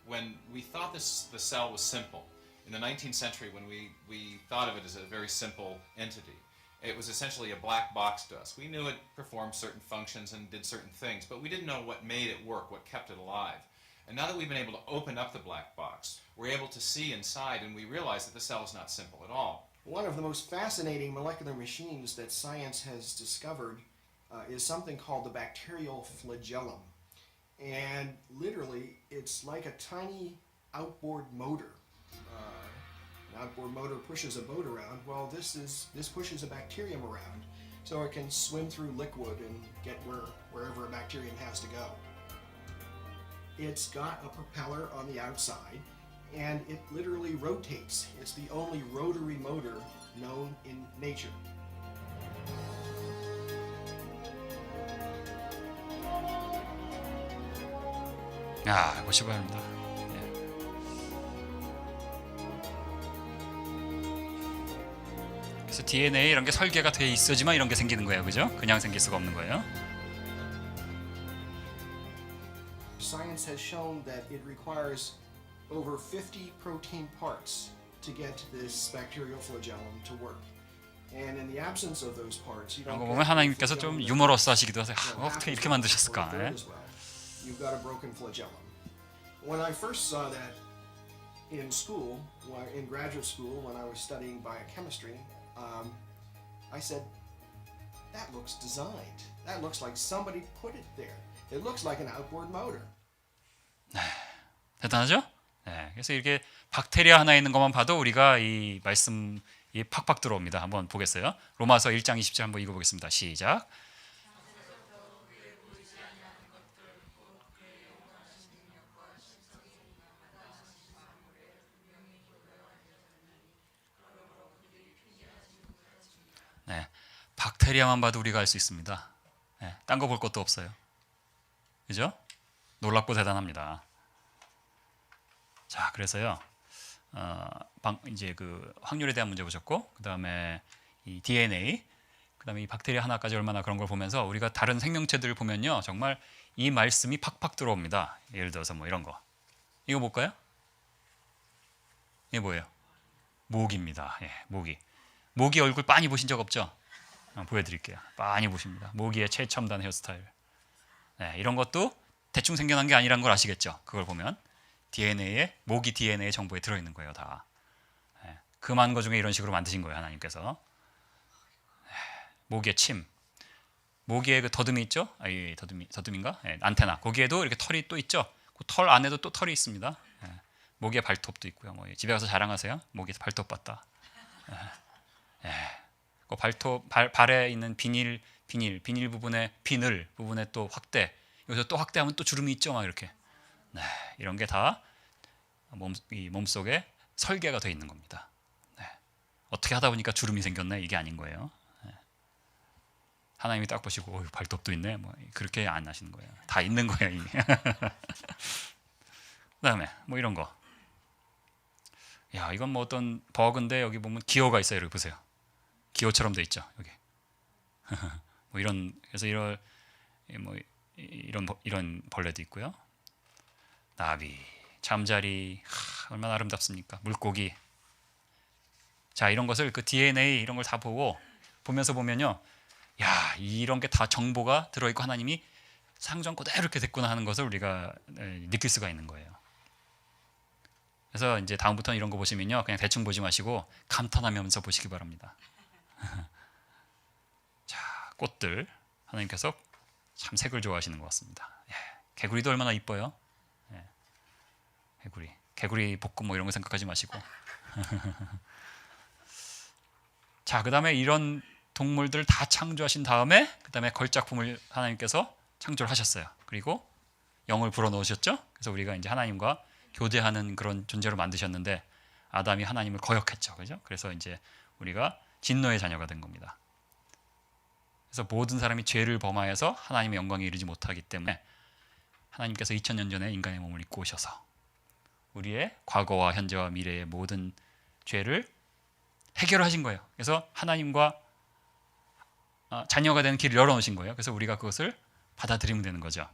[SPEAKER 7] when we thought the cell was simple, in the 19th century when we thought of it as a very simple entity, it was essentially a black box to us. We knew it performed certain functions and did certain things, but we didn't know what made it work, what kept it alive. And now that we've been able to open up the black box, we're able to see inside and we realize that the cell is not simple at all.
[SPEAKER 6] One of the most fascinating molecular machines that science has discovered is something called the bacterial flagellum. And literally, it's like a tiny outboard motor. An outboard motor pushes a boat around. Well, this pushes a bacterium around, so it can swim through liquid and get wherever a bacterium has to go. It's got a propeller on the outside, and it literally rotates. It's the only rotary motor known in nature.
[SPEAKER 1] 야, 보시기 바랍니다. 그래서 DNA 이런 게 설계가 돼 있어야지만 이런 게 생기는 거예요, 그죠? 그냥 생길 수가 없는 거예요.
[SPEAKER 6] Science has shown that it requires over 50 protein parts to get this bacterial flagellum to work. And in the absence of those parts, you
[SPEAKER 1] 이런
[SPEAKER 6] don't
[SPEAKER 1] 거
[SPEAKER 6] get
[SPEAKER 1] 보면 하나님께서 좀
[SPEAKER 6] flagellum
[SPEAKER 1] 유머러스 하시기도 하세요.
[SPEAKER 6] that
[SPEAKER 1] 어떻게
[SPEAKER 6] happens
[SPEAKER 1] 이렇게 만드셨을까?
[SPEAKER 6] or a third as well. You've got a broken flagellum. When I first saw that in school, in graduate school, when I was studying biochemistry, I said, that looks designed. That looks like somebody put it there. It looks like an outboard motor.
[SPEAKER 1] 대단하죠? 네, 그래서 이렇게 박테리아 하나 있는 것만 봐도 우리가 이 말씀이 팍팍 들어옵니다. 한번 보겠어요. 로마서 1장 20절 한번 읽어보겠습니다. 시작. 네, 박테리아만 봐도 우리가 알 수 있습니다. 네, 딴 거 볼 것도 없어요. 그죠? 놀랍고 대단합니다. 자, 그래서요. 이제 그 확률에 대한 문제 보셨고, 그 다음에 이 DNA, 그 다음에 이 박테리아 하나까지 얼마나 그런 걸 보면서 우리가 다른 생명체들을 보면요, 정말 이 말씀이 팍팍 들어옵니다. 예를 들어서 뭐 이런 거, 이거 볼까요? 이게 뭐예요? 모기입니다. 예, 모기 얼굴 빤히 보신 적 없죠? 보여드릴게요. 빤히 보십니다. 모기의 최첨단 헤어스타일. 네, 이런 것도 대충 생겨난 게 아니란 걸 아시겠죠? 그걸 보면 모기 DNA 정보에 들어있는 거예요, 다. 네, 그 많은 것 중에 이런 식으로 만드신 거예요, 하나님께서. 네, 모기의 침, 모기의 그 더듬이 있죠? 더듬인가? 네, 안테나. 거기에도 이렇게 털이 또 있죠? 그 털 안에도 또 털이 있습니다. 네, 모기의 발톱도 있고요. 뭐 집에 가서 자랑하세요. 모기 발톱 봤다. 네, 그 발에 있는 비닐 부분에 비늘 부분에 또 확대. 여기서 또 확대하면 또 주름이 있죠, 막 이렇게. 네, 이런 게 다 이 몸속에 설계가 되어 있는 겁니다. 네, 어떻게 하다 보니까 주름이 생겼네, 이게 아닌 거예요. 네. 하나님이 딱 보시고 발톱도 있네, 뭐 그렇게 안 하시는 거예요. 다 있는 거예요, 이미. 그다음에 뭐 이런 거. 야, 이건 뭐 어떤 버그인데 여기 보면 기호가 있어요. 여기 보세요. 기호처럼 돼 있죠, 여기. 뭐 이런, 그래서 이런 벌레도 있고요. 나비, 잠자리, 얼마나 아름답습니까? 물고기. 자, 이런 것을 그 DNA 이런 걸 다 보면서 보면요, 야, 이런 게 다 정보가 들어있고 하나님이 상정 그대로 이렇게 됐구나 하는 것을 우리가 느낄 수가 있는 거예요. 그래서 이제 다음부터는 이런 거 보시면요, 그냥 대충 보지 마시고 감탄하면서 보시기 바랍니다. 자, 꽃들 하나님께서 참 색을 좋아하시는 것 같습니다. 예, 개구리도 얼마나 이뻐요. 예, 개구리 볶음 뭐 이런 거 생각하지 마시고. 자, 그 다음에 이런 동물들 다 창조하신 다음에 그 다음에 걸작품을 하나님께서 창조를 하셨어요. 그리고 영을 불어넣으셨죠. 그래서 우리가 이제 하나님과 교제하는 그런 존재로 만드셨는데 아담이 하나님을 거역했죠, 그죠? 그래서 이제 우리가 진노의 자녀가 된 겁니다. 그래서 모든 사람이 죄를 범하여서 하나님의 영광에 이르지 못하기 때문에 하나님께서 2000년 전에 인간의 몸을 입고 오셔서 우리의 과거와 현재와 미래의 모든 죄를 해결하신 거예요. 그래서 하나님과 자녀가 되는 길을 열어놓으신 거예요. 그래서 우리가 그것을 받아들이면 되는 거죠.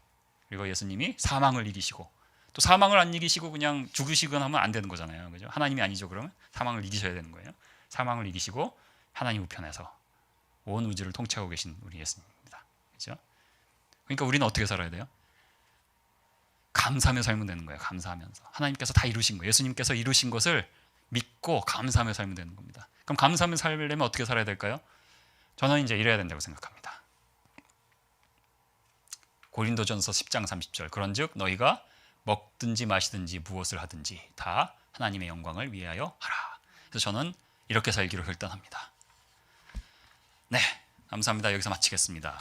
[SPEAKER 1] 그리고 예수님이 사망을 이기시고, 또 사망을 안 이기시고 그냥 죽으시거나 하면 안 되는 거잖아요, 그죠? 하나님이 아니죠. 그러면 사망을 이기셔야 되는 거예요. 사망을 이기시고 하나님 우편에서 온 우주를 통치하고 계신 우리 예수님입니다. 그죠? 그러니까 우리는 어떻게 살아야 돼요? 감사하며 살면 되는 거예요. 감사하면서 하나님께서 다 이루신 거예요. 예수님께서 이루신 것을 믿고 감사하며 살면 되는 겁니다. 그럼 감사하며 살려면 어떻게 살아야 될까요? 저는 이제 이래야 된다고 생각합니다. 고린도전서 10장 30절, 그런즉 너희가 먹든지 마시든지 무엇을 하든지 다 하나님의 영광을 위하여 하라. 그래서 저는 이렇게 살기로 결단합니다. 네, 감사합니다. 여기서 마치겠습니다.